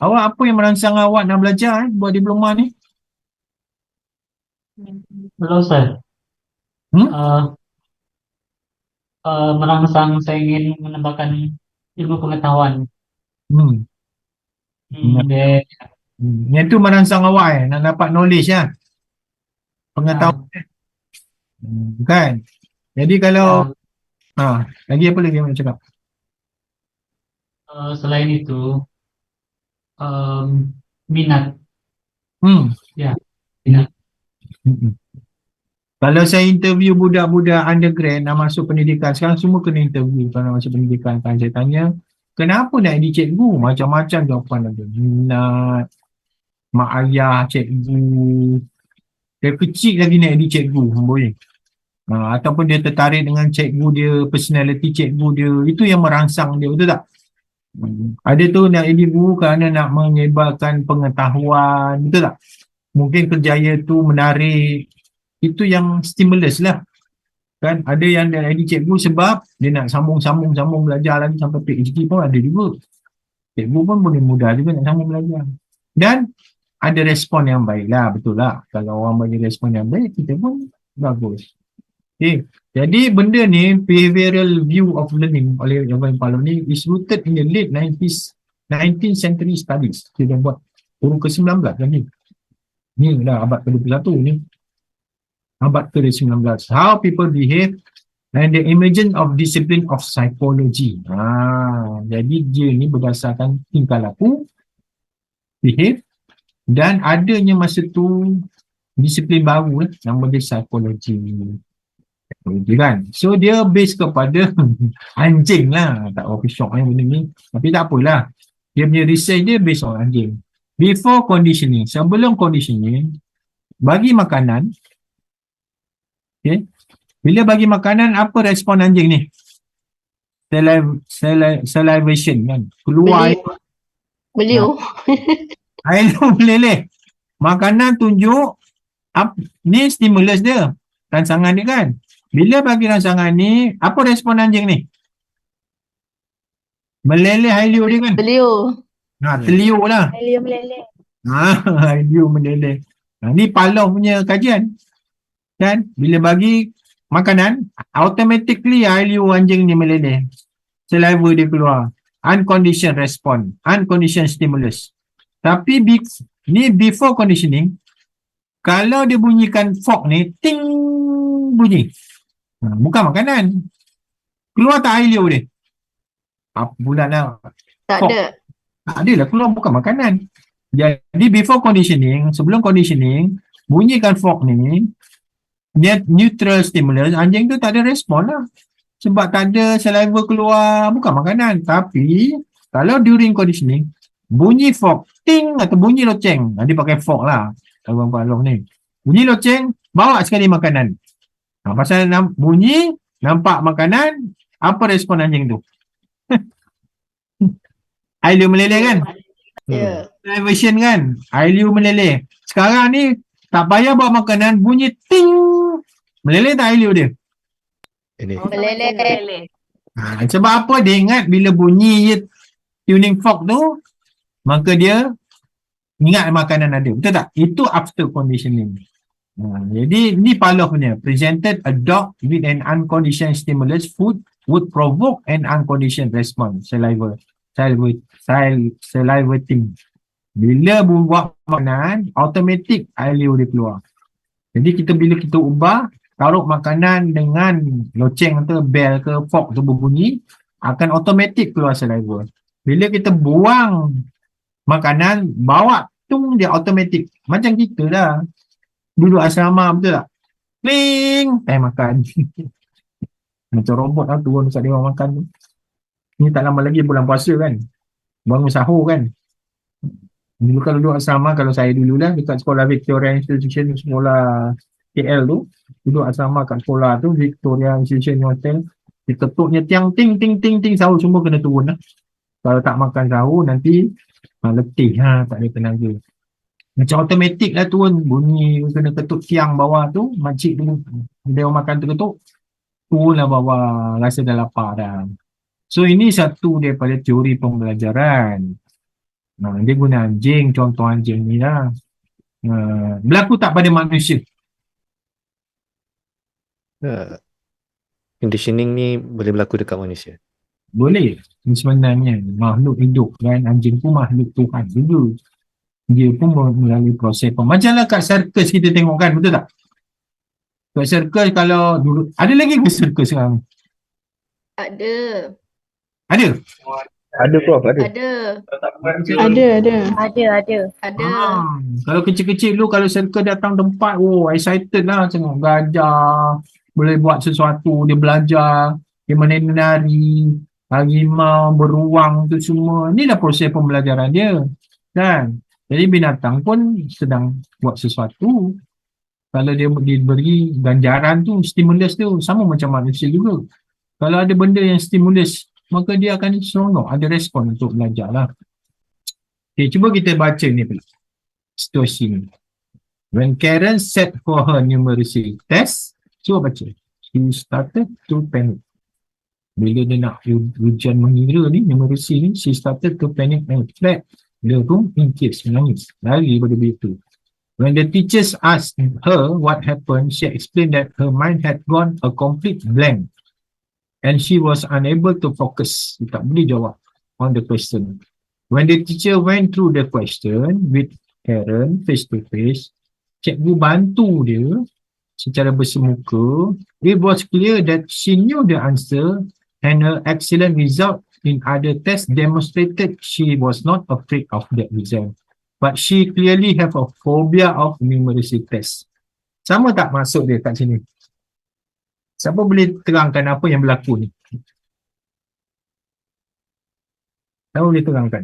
Awak apa yang merangsang awak nak belajar buat diploma ni? Halo Ustaz. Merangsang saya ingin menambahkan ilmu pengetahuan. Dia Yang tu merangsang awak nak dapat knowledge lah. Pengetahuan. Kan? Jadi kalau lagi apa lagi yang nak cakap? selain itu minat. Ya, minat. Kalau saya interview budak-budak undergrad nak masuk pendidikan, sekarang semua kena interview kalau nak masuk pendidikan. Kan saya tanya, kenapa nak jadi cikgu? Macam-macam jawapan ada. Minat, mak ayah cikgu. Dia kecil lagi nak jadi cikgu. Boleh. Ataupun dia tertarik dengan cikgu dia, personality cikgu dia. Itu yang merangsang dia, betul tak? Ada tu nak jadi guru kerana nak menyebarkan pengetahuan, betul tak? Mungkin kerjaya tu menarik. Itu yang stimulus lah. Kan ada yang nak jadi cikgu sebab dia nak sambung belajar lagi sampai PhD pun ada juga. Cikgu pun boleh mudah juga nak sambung belajar. Dan ada respon yang baik lah, betul lah. Kalau orang bagi respon yang baik, kita pun bagus. Okay. Jadi benda ni, behavioral view of learning oleh Irvine Palo ni is rooted in the late 19th century studies. Dia dah buat turun ke-19 kan ni. Ni dah abad ke-21 ni. Abad ke-19. How people behave and the emergence of discipline of psychology. Jadi dia ni berdasarkan tingkah laku, behave, dan adanya masa tu disiplin baru nama dia psikologi. Kan? So dia base kepada anjing lah. Tak apa shock benda ni. Tapi tak apalah. Dia punya research dia based on anjing. Before conditioning, sebelum conditioning, bagi makanan. Okay. Bila bagi makanan, apa respon anjing ni? Salivation kan. Keluar air. Beliau. Air meleleh. Makanan tunjuk ni stimulus dia. Rangsangan dia kan. Bila bagi rangsangan ni, apa respon anjing ni? Meleleh air liur dia kan? Beliau. Terliur lah. Air meleleh. Air liur meleleh. Ni Palo punya kajian. Kan? Bila bagi makanan, automatically air liur anjing ni meleleh. Saliva dia keluar. Unconditioned response. Unconditioned stimulus. Tapi ni before conditioning, kalau dia bunyikan fork ni, ting bunyi. Bukan makanan. Keluar tak air liur dia? Apa pula lah. Tak Fork. ada. Tak adalah, keluar bukan makanan. Jadi before conditioning, sebelum conditioning, bunyikan fork ni, dia neutral stimulus, anjing tu tak ada respon lah. Sebab tak ada saliva keluar, bukan makanan. Tapi, kalau during conditioning, bunyi fork, ting atau bunyi loceng. Dia pakai fork lah. Abang Pak Long ni. Bunyi loceng, bawa sekali makanan. Pasal bunyi, nampak makanan, apa respon anjing tu? Air liur meleleh kan? Ya. Version kan? Air liur meleleh. Sekarang ni, tak payah bawa makanan, bunyi ting. Meleleh tak air liur dia? Ini. Meleleh. Sebab apa dia ingat bila bunyi je tuning fork tu, maka dia ingat makanan ada. Betul tak? Itu after conditioning. Jadi ni Pavlov punya. Presented a dog with an unconditioned stimulus, food would provoke an unconditioned response. Salivating. Bila buat makanan, automatik air liur dia keluar. Jadi bila kita ubah, taruh makanan dengan loceng atau bell ke fork tu berbunyi, akan automatik keluar saliva. Bila kita buang makanan, bawa tung dia automatik. Macam kita dah. Duduk asrama, betul tak? Kling! Time makan. Macam robot lah turun dekat dia orang makan tu. Ni tak lama lagi bulan puasa kan? Bangun sahur kan? Dulu kalau duduk asrama, kalau saya dulu lah dekat sekolah Victoria Institution, sekolah KL tu, duduk asrama kat sekolah tu, Victoria Institution Hotel, diketuknya tiang ting ting ting ting, sahur semua kena turun lah. Kalau tak makan sahur nanti letih, tak ada tenaga. Macam automatik lah turun, bunyi kena ketuk tiang bawah tu, makcik tu dia orang makan terketuk, turun lah bawah, rasa dah lapar dah. So ini satu daripada teori pembelajaran. Dia guna anjing, contoh anjing ni lah. Berlaku tak pada manusia? Conditioning ni boleh berlaku dekat manusia. Boleh. Sebenarnya makhluk hidup kan, anjing pun makhluk Tuhan juga. Dia pun melalui proses. Macamlah kat sirkus kita tengok kan, betul tak? Kat sirkus kalau dulu, ada lagi ke sirkus sekarang? Ada. Ada? Ada Prof, ada. Ada. Kalau kecil-kecil dulu, kalau sirkus datang tempat, excited lah tengok gajah, boleh buat sesuatu, dia belajar, dia menari, harimau, beruang tu semua. Inilah proses pembelajaran dia. Kan? Jadi binatang pun sedang buat sesuatu. Kalau dia diberi ganjaran tu, stimulus tu, sama macam manusia juga. Kalau ada benda yang stimulus, maka dia akan seronok, ada respon untuk belajar lah. Okay, cuba kita baca ni pula. Situasi ni. When Karen sat for her numeracy test, cuba baca. She started to panic. Bila dia nak ujian mengira ni, numeracy ni, she started to panic and fled the room in tears, menangis. Lari daripada bilik tu. When the teachers asked her what happened, she explained that her mind had gone a complete blank and she was unable to focus. Dia tak boleh jawab on the question. When the teacher went through the question with Karen face to face, cikgu bantu dia secara bersemuka. It was clear that she knew the answer and her excellent result in other tests demonstrated she was not afraid of that result. But she clearly have a phobia of numeracy test. Sama tak masuk dia kat sini? Siapa boleh terangkan apa yang berlaku ni? Siapa boleh terangkan?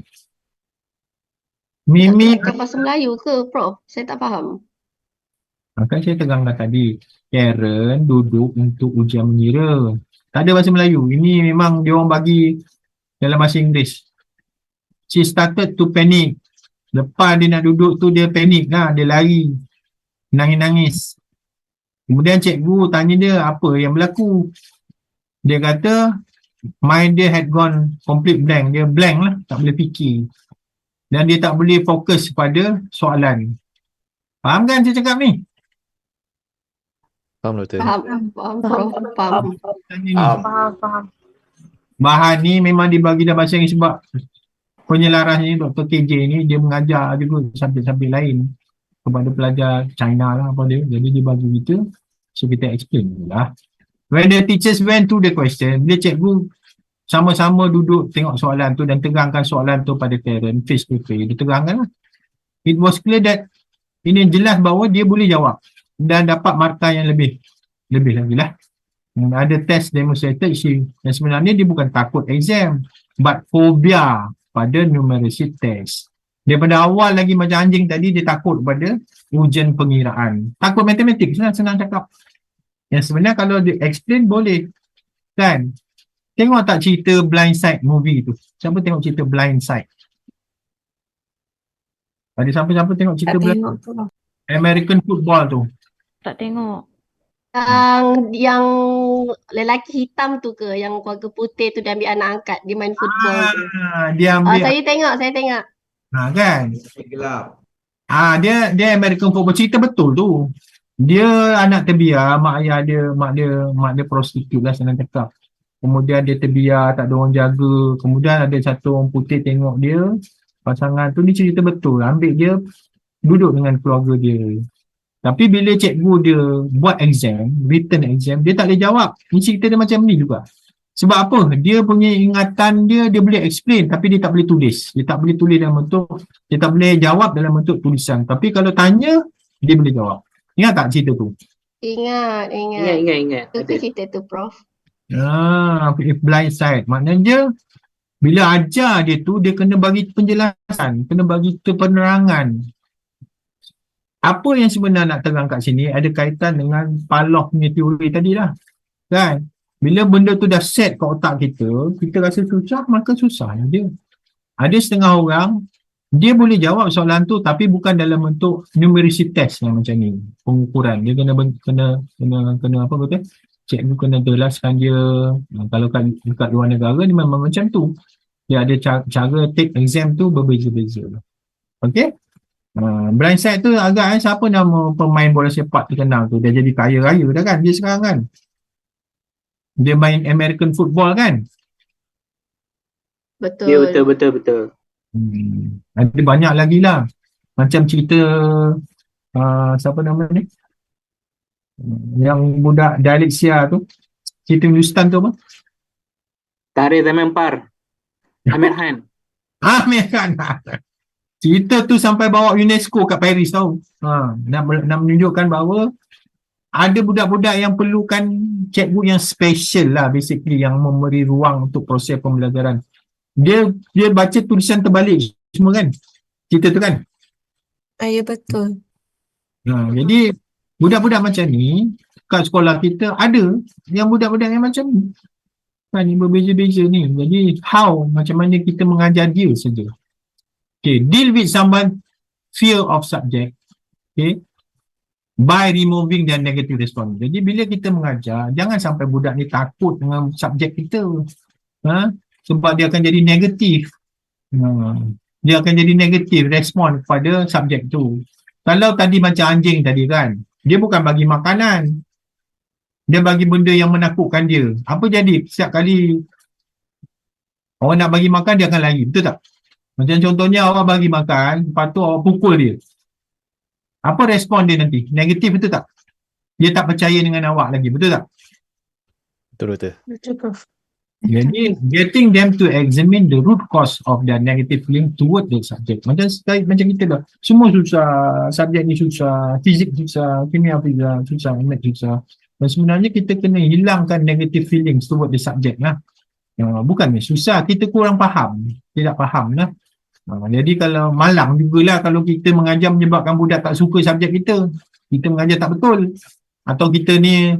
Mimi, Terangkan bahasa Melayu ke, Prof? Saya tak faham. kan saya terangkan tadi, Karen duduk untuk ujian mengira. Tak ada bahasa Melayu. Ini memang dia orang bagi dalam bahasa Inggeris. She started to panic. Lepas dia nak duduk tu dia panik lah, dia lari. Nangis-nangis. Kemudian cikgu tanya dia apa yang berlaku. Dia kata mind dia had gone complete blank. Dia blank lah, tak boleh fikir. Dan dia tak boleh fokus pada soalan. Faham kan saya cakap ni? Faham Doktor? Faham, Prof. Faham. Faham. Bahan ni memang dibagi dalam bahasa Inggeris sebab penyelaras ni Dr. KJ ni dia mengajar juga subjek-subjek lain kepada pelajar China lah apa dia. Jadi dia bagi kita, so kita explain lah. When the teachers went through the question, bila cikgu sama-sama duduk tengok soalan tu dan terangkan soalan tu pada Karen face to face, dia terangkan lah. It was clear that ini jelas bahawa dia boleh jawab dan dapat markah yang lebih lagi lah. Ada test demonstrated dan sebenarnya dia bukan takut exam but phobia pada numeracy test. Daripada awal lagi macam anjing tadi, dia takut pada ujian pengiraan. Takut matematik, senang cakap. Yang sebenarnya kalau dia explain boleh. Kan? Tengok tak cerita Blind Side movie tu? Siapa tengok cerita Blind Side? Ada siapa-siapa tengok cerita Tak Blind tengok tu lah. American football tu? Tak tengok. Yang lelaki hitam tu ke, yang keluarga putih tu dia ambil anak angkat, dia main football tu. Dia ambil Saya tengok. kan? Dia American football, cerita betul tu. Dia anak terbiar, mak dia prostitut lah senang cakap. Kemudian dia terbiar, tak ada orang jaga. Kemudian ada satu orang putih tengok dia, pasangan tu, ni cerita betul. Ambil dia duduk dengan keluarga dia. Tapi bila cikgu dia buat exam, written exam, dia tak boleh jawab. Ni cerita dia macam ni juga. Sebab apa? Dia punya ingatan dia boleh explain tapi dia tak boleh tulis. Dia tak boleh tulis dalam bentuk, dia tak boleh jawab dalam bentuk tulisan. Tapi kalau tanya, dia boleh jawab. Ingat tak cerita tu? Ingat. Ingat. Itu Ada. cerita tu, Prof. Blind side. Maknanya bila ajar dia tu, dia kena bagi penjelasan, kena bagi penerangan. Apa yang sebenarnya nak terang kat sini ada kaitan dengan Pavlov punya teori tadi lah. Kan? Bila benda tu dah set kat otak kita, kita rasa susah, maka susah dia. Ada setengah orang, dia boleh jawab soalan tu tapi bukan dalam bentuk numeracy test yang macam ni. Pengukuran. Dia kena apa betul? Cikgu kena jelaskan dia. Kalau dekat luar negara ni memang macam tu. Dia ada cara take exam tu berbeza-beza. Okay? Blind side tu agak siapa nama pemain bola sepak terkenal tu, dia jadi kaya raya dah kan dia sekarang kan, dia main American football kan. Betul. Ya, betul. Ada banyak lagi lah macam cerita siapa nama ni, yang budak dialeksia tu, cerita Hindustan tu apa, Tahrir Zamempar. Amir Khan. Amir Khan. Cerita tu sampai bawa UNESCO kat Paris tau. Nak menunjukkan bahawa ada budak-budak yang perlukan cikgu yang special lah basically, yang memberi ruang untuk proses pembelajaran. Dia baca tulisan terbalik semua kan. Cerita tu kan. Ya betul. Jadi budak-budak macam ni kat sekolah kita ada yang budak-budak yang macam ni. Kan berbeza-beza ni. Jadi macam mana kita mengajar dia saja. Okay, deal with someone fear of subject, okay, by removing their negative response. Jadi bila kita mengajar, jangan sampai budak ni takut dengan subjek kita. Sebab dia akan jadi negatif. Dia akan jadi negatif respon kepada subjek tu. Kalau tadi macam anjing tadi kan, dia bukan bagi makanan. Dia bagi benda yang menakutkan dia. Apa jadi? Setiap kali orang nak bagi makan, dia akan lari. Betul tak? Macam contohnya awak bagi makan, lepas tu awak pukul dia. Apa respon dia nanti? Negatif, betul tak? Dia tak percaya dengan awak lagi, betul tak? Betul. Betul, Prof. Jadi, getting them to examine the root cause of their negative feeling toward the subject. Macam kita dah, semua susah, subjek ni susah, fizik susah, kimia susah, math susah. Dan sebenarnya kita kena hilangkan negative feelings toward the subject lah. Bukan ni susah, kita kurang faham, tidak faham lah. Jadi kalau malang jugalah kalau kita mengajar menyebabkan budak tak suka subjek kita mengajar tak betul, atau kita ni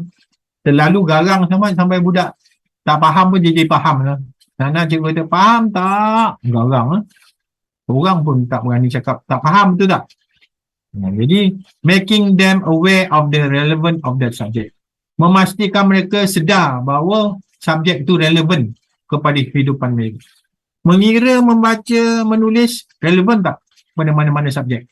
terlalu garang sampai budak tak faham pun jadi faham lah. Nak cikgu kata faham tak, garang lah. Orang pun tak berani cakap tak faham, betul tak? Jadi making them aware of the relevance of that subject, memastikan mereka sedar bahawa subjek itu relevan kepada kehidupan mereka. Mengira, membaca, menulis relevan tak pada mana-mana subjek?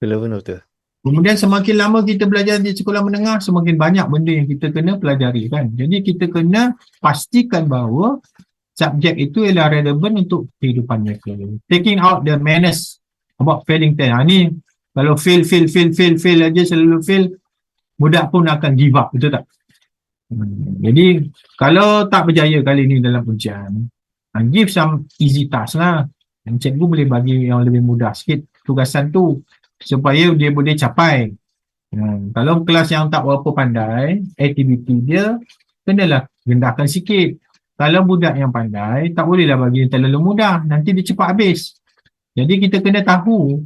Relevan betul. Kemudian semakin lama kita belajar di sekolah menengah, semakin banyak benda yang kita kena pelajari kan. Jadi kita kena pastikan bahawa subjek itu ialah relevan untuk kehidupan mereka. Taking out the menace about failing test. Ni kalau fail aja, selalu fail, budak pun akan give up, betul tak? Jadi kalau tak berjaya kali ni dalam ujian, give some easy task lah. Cikgu boleh bagi yang lebih mudah sikit tugasan tu supaya dia boleh capai. Kalau kelas yang tak berapa pandai, aktiviti dia kenalah rendahkan sikit. Kalau budak yang pandai, tak bolehlah bagi yang terlalu mudah, nanti dia cepat habis. Jadi kita kena tahu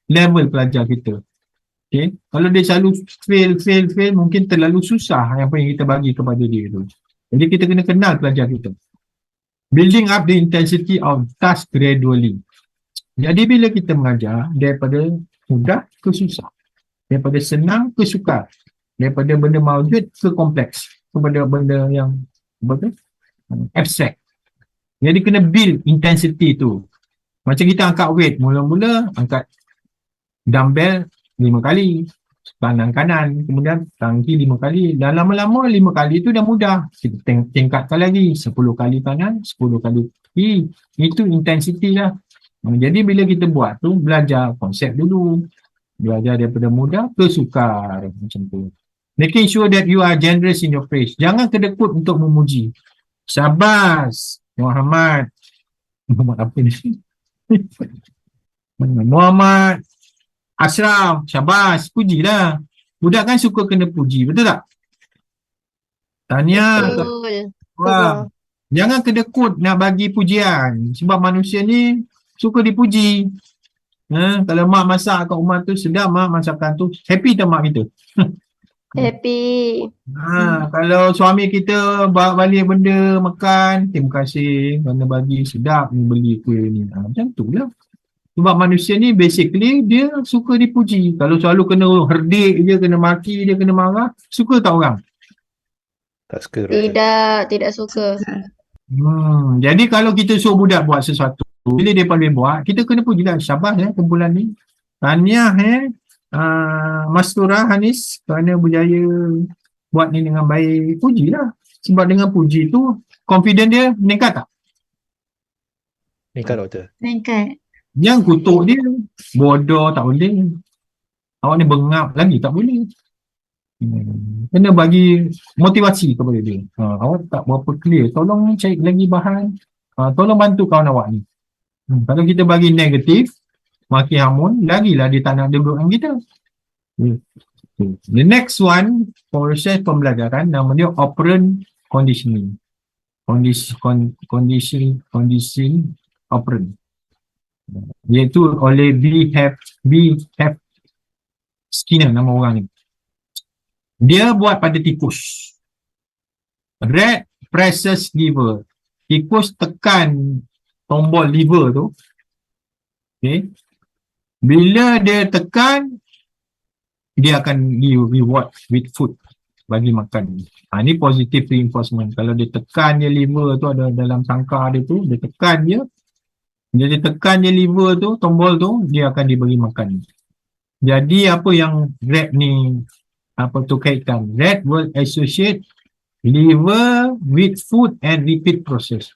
level pelajar kita. Okay. Kalau dia selalu fail, mungkin terlalu susah apa yang kita bagi kepada dia tu. Jadi kita kena kenal pelajar kita. Building up the intensity of task gradually. Jadi bila kita mengajar daripada mudah ke susah, daripada senang ke sukar, daripada benda maujud ke kompleks, kepada benda yang abstract. Jadi kena build intensity tu. Macam kita angkat weight, mula-mula angkat dumbbell 5 kali, tangan kanan, kemudian tangki 5 kali, dan lama-lama 5 kali tu dah mudah. Kita tingkatkan lagi 10 kali kanan, 10 kali kiri. Itu intensity lah. Jadi bila kita buat tu, belajar konsep dulu, belajar daripada mudah ke sukar, macam tu. Making sure that you are generous in your praise. Jangan kedekut untuk memuji. Syabas Muhammad apa ni? Muhammad Ashraf, syabas, pujilah. Budak kan suka kena puji, betul tak? Tanya. Betul. Wah. Jangan kedekut nak bagi pujian. Sebab manusia ni suka dipuji. Kalau mak masak kat rumah tu sedap, mak masakan tu, happy tak mak kita? Happy. Kalau suami kita bawa balik benda makan, terima kasih kerana bagi, sedap ni beli kuih ni. Macam tu lah. Sebab manusia ni basically dia suka dipuji. Kalau selalu kena herdik je, kena maki dia, kena marah, suka tak orang? Tak suka. Doktor. Tidak suka. Jadi kalau kita suruh budak buat sesuatu, bila dia pandai buat, kita kena puji lah. Syabas kumpulan ni. Tahniah Mastura Hanis kerana berjaya buat ni dengan baik. Pujilah. Sebab dengan puji tu, confident dia meningkat tak? Meningkat, Doktor. Meningkat. Yang kutuk dia, bodoh tak boleh. Awak ni bengap lagi tak boleh. Kena bagi motivasi kepada dia. Awak tak berapa clear, tolong cari lagi bahan. Tolong bantu kawan awak ni. Kalau kita bagi negatif, maki hamun, lagilah dia tak nak duduk dengan kita. The next one, proses pembelajaran, nama dia operant conditioning. Conditioning operant. Iaitu oleh B. F. Skinner, nama orang ni. Dia buat pada tikus. Rat presses lever. Tikus tekan tombol lever tu. Okay. Bila dia tekan, dia akan di reward with food, bagi makan. Ini positive reinforcement. Kalau dia tekan je lever tu, ada dalam tangkar dia tu, dia tekan je. Bila dia tekan je lever tu, tombol tu, dia akan diberi makan. Jadi apa yang rat ni kaitan? Rat will associate lever with food and repeat process.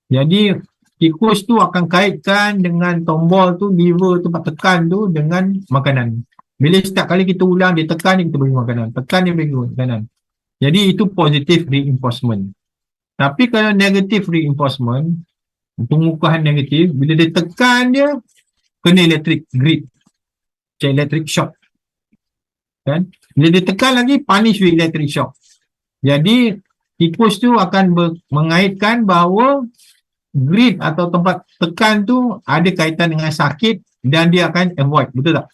Jadi tikus tu akan kaitkan dengan tombol tu, lever tu, tekan tu dengan makanan. Bila setiap kali kita ulang, dia tekan, kita beri makanan. Tekan, dia beri makanan. Jadi itu positive reinforcement. Tapi kalau negative reinforcement, pengukuhan negatif, bila dia tekan dia, kena electric grid. Macam electric shock. Kan? Bila dia tekan lagi, punish with electric shock. Jadi, tikus tu akan mengaitkan bahawa grid atau tempat tekan tu ada kaitan dengan sakit dan dia akan avoid. Betul tak?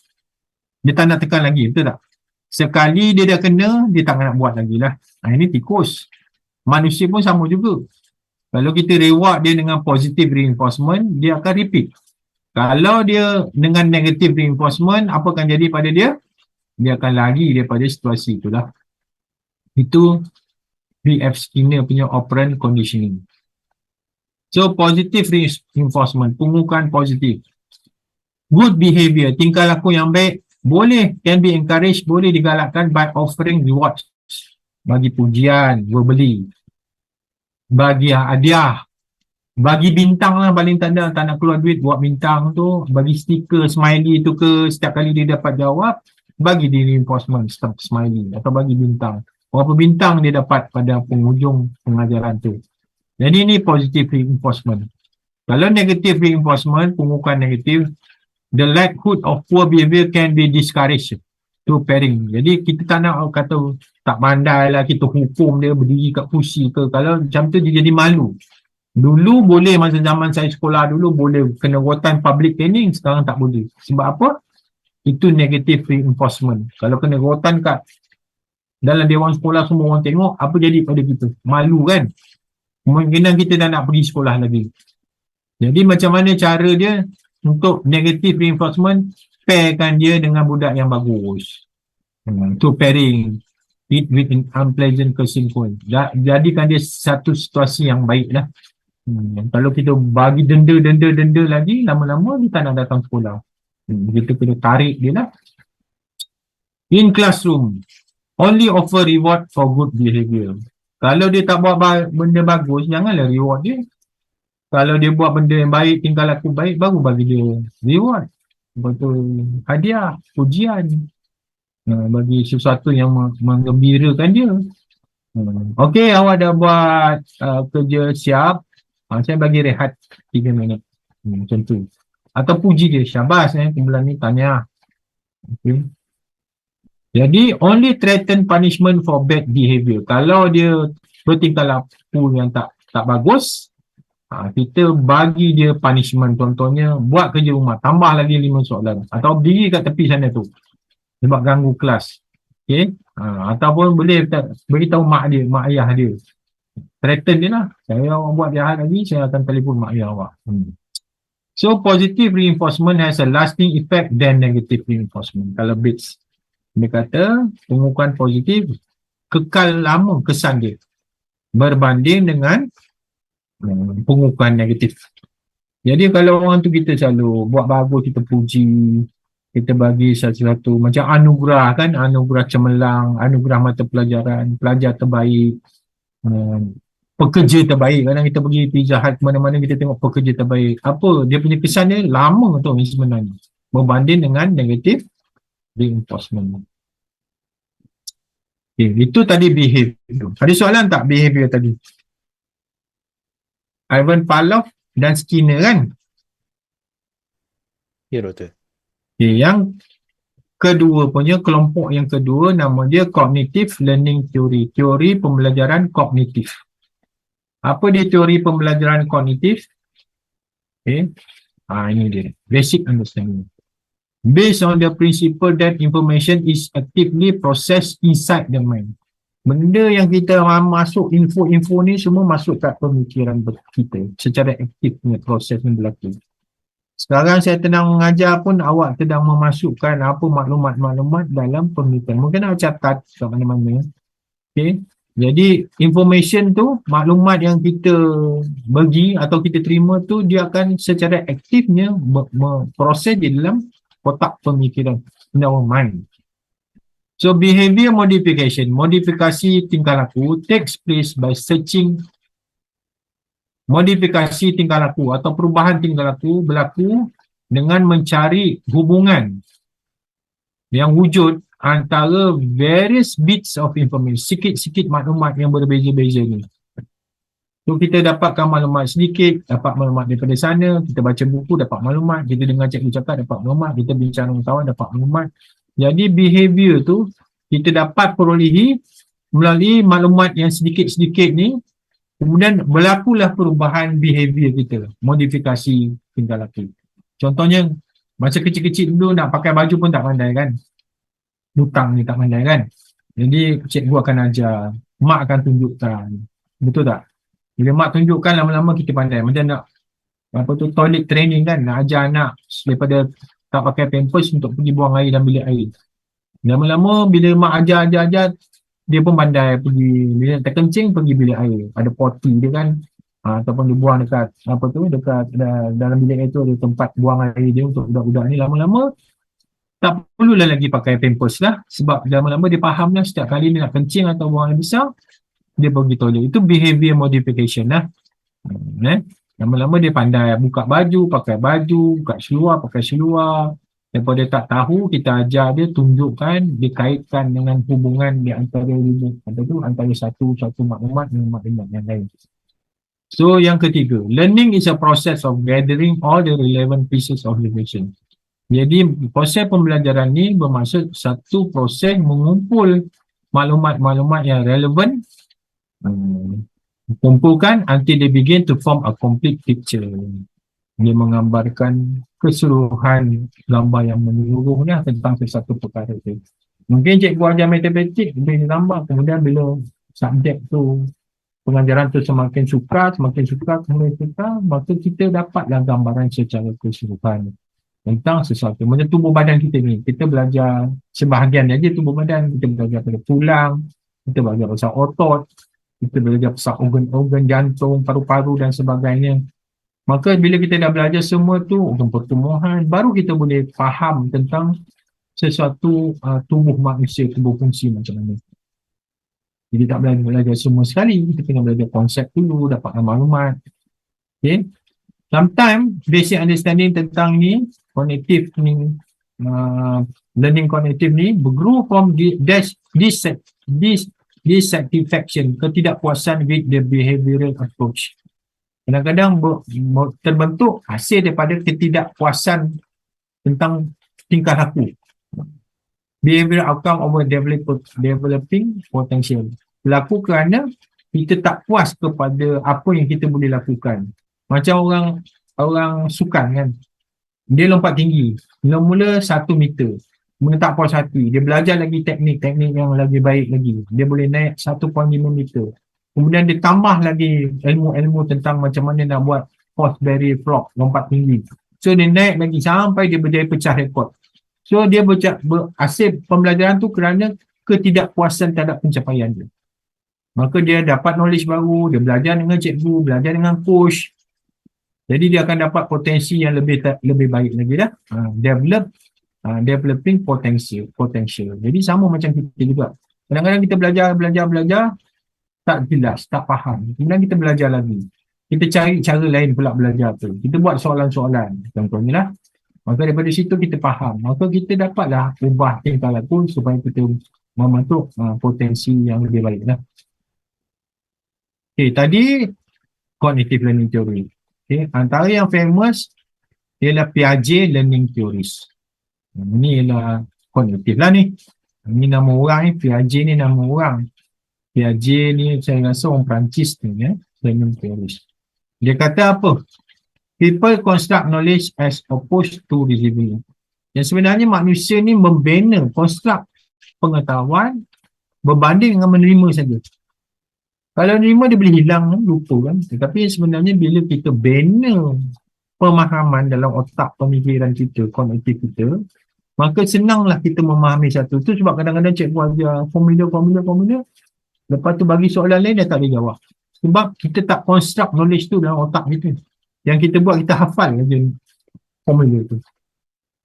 Dia tak nak tekan lagi. Betul tak? Sekali dia dah kena, dia tak nak buat lagi lah. Ini tikus. Manusia pun sama juga. Kalau kita reward dia dengan positive reinforcement, dia akan repeat. Kalau dia dengan negative reinforcement, apa akan jadi pada dia? Dia akan lari daripada situasi itulah. Itu B.F. Skinner punya operant conditioning. So, positive reinforcement, pengukuhan positif. Good behavior, tingkah laku yang baik, boleh, can be encouraged, boleh digalakkan by offering rewards. Bagi pujian, verbally. Bagi hadiah, bagi bintang lah paling tanda, tak nak keluar duit buat bintang tu, bagi stiker smiley tu ke, setiap kali dia dapat jawab, bagi dia reinforcement smiley atau bagi bintang. Berapa bintang dia dapat pada penghujung pengajaran tu. Jadi ini positive reinforcement. Kalau negative reinforcement, pengukuhan negatif, the likelihood of poor behavior can be discouraged through pairing. Jadi kita tak nak kata tak pandai lah, kita hukum dia berdiri kat kursi ke. Kalau macam tu dia jadi malu. Dulu boleh, masa zaman saya sekolah dulu boleh kena rotan public training, sekarang tak boleh. Sebab apa? Itu negative reinforcement. Kalau kena rotan kat dalam dewan sekolah semua orang tengok, apa jadi pada kita? Malu kan? Kemungkinan kita dah nak pergi sekolah lagi. Jadi macam mana cara dia untuk negative reinforcement? Pairkan dia dengan budak yang bagus. Tu pairing. It with unpleasant consequence. Jadikan dia satu situasi yang baik lah. Kalau kita bagi denda lagi, lama-lama dia tak nak datang sekolah. Kita kena tarik dia lah. In classroom, only offer reward for good behavior. Kalau dia tak buat benda bagus, janganlah reward dia. Kalau dia buat benda yang baik, tingkah laku baik, baru bagi dia reward. Betul, hadiah, pujian. Bagi sesuatu yang menggembirakan dia. Okey, awak dah buat kerja siap. Saya bagi rehat 3 minit. Macam tu. Atau puji dia, syabas kumpulan ni tanya. Okay. Jadi, only threaten punishment for bad behavior. Kalau dia bertingkah laku yang tak bagus, kita bagi dia punishment. Contohnya, buat kerja rumah, tambah lagi 5 soalan. Atau diri kat tepi sana tu. Sebab ganggu kelas. Okay. Ataupun boleh beritahu mak ayah dia. Threaten dia lah. Saya awak buat jahat lagi, saya akan telefon mak ayah awak. So, positive reinforcement has a lasting effect than negative reinforcement. Kalau Bates, dia kata, pengukuhan positif kekal lama kesan dia. Berbanding dengan pengukuhan negatif. Jadi, kalau orang tu kita selalu buat bagus, kita puji, kita bagi satu-satu macam anugerah kan, anugerah cemerlang, anugerah mata pelajaran, pelajar terbaik, pekerja terbaik. Kadang kita pergi Pizza Hut mana-mana kita tengok pekerja terbaik. Apa dia punya kesan dia lama tu sebenarnya berbanding dengan negatif reinforcement. Okay, itu tadi behavior. Ada soalan tak behavior tadi? Ivan Pavlov dan Skinner kan? Ya, Doktor. Okay, yang kedua punya kelompok yang kedua nama dia cognitive learning theory. Teori pembelajaran kognitif. Apa dia teori pembelajaran kognitif? Okay. Ini dia. Basic understanding. Based on the principle that information is actively processed inside the mind. Benda yang kita masuk, info-info ni semua masuk kat pemikiran kita. Secara aktif punya proses yang berlaku. Sekarang saya sedang mengajar pun awak sedang memasukkan apa maklumat-maklumat dalam pemikiran. Mungkin awak catat kat mana-mana. Okay. Jadi information tu, maklumat yang kita bagi atau kita terima tu, dia akan secara aktifnya proses di dalam kotak pemikiran, in our mind. So behavior modification, modifikasi tingkah laku takes place by searching. Modifikasi tingkah laku atau perubahan tingkah laku berlaku dengan mencari hubungan yang wujud antara various bits of information, sikit-sikit maklumat yang berbeza-beza ni. So kita dapatkan maklumat sedikit, dapat maklumat daripada sana, kita baca buku dapat maklumat, kita dengar cikgu cakap dapat maklumat, kita bincang dengan kawan dapat maklumat. Jadi behavior tu kita dapat perolehi melalui maklumat yang sedikit-sedikit ni. Kemudian berlakulah perubahan behavior kita, modifikasi tingkah laku. Contohnya, masa kecil-kecil dulu nak pakai baju pun tak pandai kan? Lutang ni tak pandai kan? Jadi cikgu akan ajar, mak akan tunjukkan. Betul tak? Bila mak tunjukkan lama-lama kita pandai. Macam nak, toilet training kan? Nak ajar anak daripada tak pakai pampers untuk pergi buang air dalam bilik air. Lama-lama bila mak ajar, dia pun pandai pergi, bila nak terkencing pergi bilik air, ada poti dia kan, ataupun dia buang dekat dekat dalam bilik air tu ada tempat buang air dia untuk budak-budak ni. Lama-lama tak perlulah lagi pakai pampers lah, sebab lama-lama dia faham lah setiap kali dia nak kencing atau buang air besar dia pergi toilet. Itu behavior modification lah. Lama-lama dia pandai buka baju, pakai baju, buka seluar, pakai seluar. Daripada tak tahu, kita ajar dia, tunjukkan, dikaitkan dengan hubungan di antara satu maklumat dengan maklumat yang lain. So, yang ketiga, learning is a process of gathering all the relevant pieces of information. Jadi, proses pembelajaran ni bermaksud satu proses mengumpul maklumat-maklumat yang relevan Kumpulkan until they begin to form a complete picture. Dia menggambarkan keseluruhan gambar yang menyeluruhnya tentang sesuatu perkara itu. Mungkin cikgu ajar matematik lebih gambar, kemudian bila subjek tu, pengajaran tu semakin suka, maka kita dapatlah gambaran secara keseluruhan tentang sesuatu. Macam tubuh badan kita ni, kita belajar sebahagian aja tubuh badan, kita belajar pada tulang, kita belajar pasal otot, kita belajar pasal organ-organ jantung, paru-paru dan sebagainya. Maka bila kita dah belajar semua tu, organ pertumbuhan, baru kita boleh faham tentang sesuatu tubuh manusia, tubuh fungsi macam mana. Jadi tak belajar semua sekali, kita kena belajar konsep dulu, dapatkan maklumat. Okay. Sometimes basic understanding tentang ni, cognitive ni, learning cognitive ni bergrow from dissatisfaction, ketidakpuasan with the behavioral approach. Kadang-kadang terbentuk hasil daripada ketidakpuasan tentang tingkah laku. Behavioral outcome of developing potential. Berlaku kerana kita tak puas kepada apa yang kita boleh lakukan. Macam orang sukan kan. Dia lompat tinggi. Mula-mula 1 meter. Kemudian tak puas hati. Dia belajar lagi teknik-teknik yang lagi baik lagi. Dia boleh naik 1.5 meter. Kemudian dia tambah lagi ilmu-ilmu tentang macam mana nak buat force barrier frog, lompat tinggi. So dia naik lagi sampai dia berjaya pecah rekod. So dia hasil pembelajaran tu kerana ketidakpuasan terhadap pencapaian dia. Maka dia dapat knowledge baru, dia belajar dengan cikgu, belajar dengan coach. Jadi dia akan dapat potensi yang lebih baik lagi dah. Developing potential. Jadi sama macam kita juga. Kadang-kadang kita belajar tak jelas, tak faham. Kemudian kita belajar lagi. Kita cari cara lain pula belajar tu. Kita buat soalan-soalan. Contohnya lah. Maka daripada situ kita faham. Maka kita dapatlah ubah tingkah laku supaya kita membentuk potensi yang lebih baik lah. Okay, tadi cognitive learning theory. Okay, antara yang famous ialah Piaget learning theories. Ini ialah cognitive lah ni. Ini nama orang ni, Piaget ni nama orang. Piaget ni saya rasa orang Perancis ni ya, learning theories. Dia kata apa? People construct knowledge as opposed to receiving. Yang sebenarnya manusia ni membina, construct pengetahuan berbanding dengan menerima saja. Kalau menerima dia boleh hilang, lupa kan. Tetapi sebenarnya bila kita bina pemahaman dalam otak pemikiran kita, kognitif kita, maka senanglah kita memahami satu. Itu sebab kadang-kadang cikgu ajar formula, lepas tu bagi soalan lain dia tak boleh jawab. Sebab kita tak construct knowledge tu dalam otak kita. Yang kita buat, kita hafal je formula tu.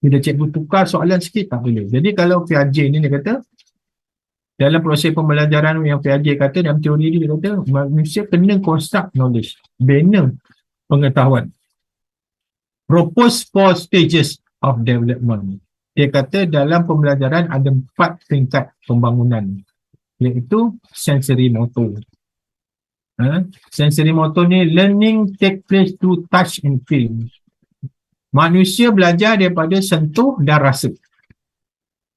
Bila cikgu tukar soalan sikit, tak boleh. Jadi kalau Piaget ni dia kata, dalam proses pembelajaran yang Piaget kata, dalam teori dia kata, manusia kena construct knowledge. Bina pengetahuan. Propose 4 stages of development. Dia kata dalam pembelajaran ada 4 tingkat pembangunan. Iaitu sensory motor. Sensory motor ni learning take place through touch and feel. Manusia belajar daripada sentuh dan rasa.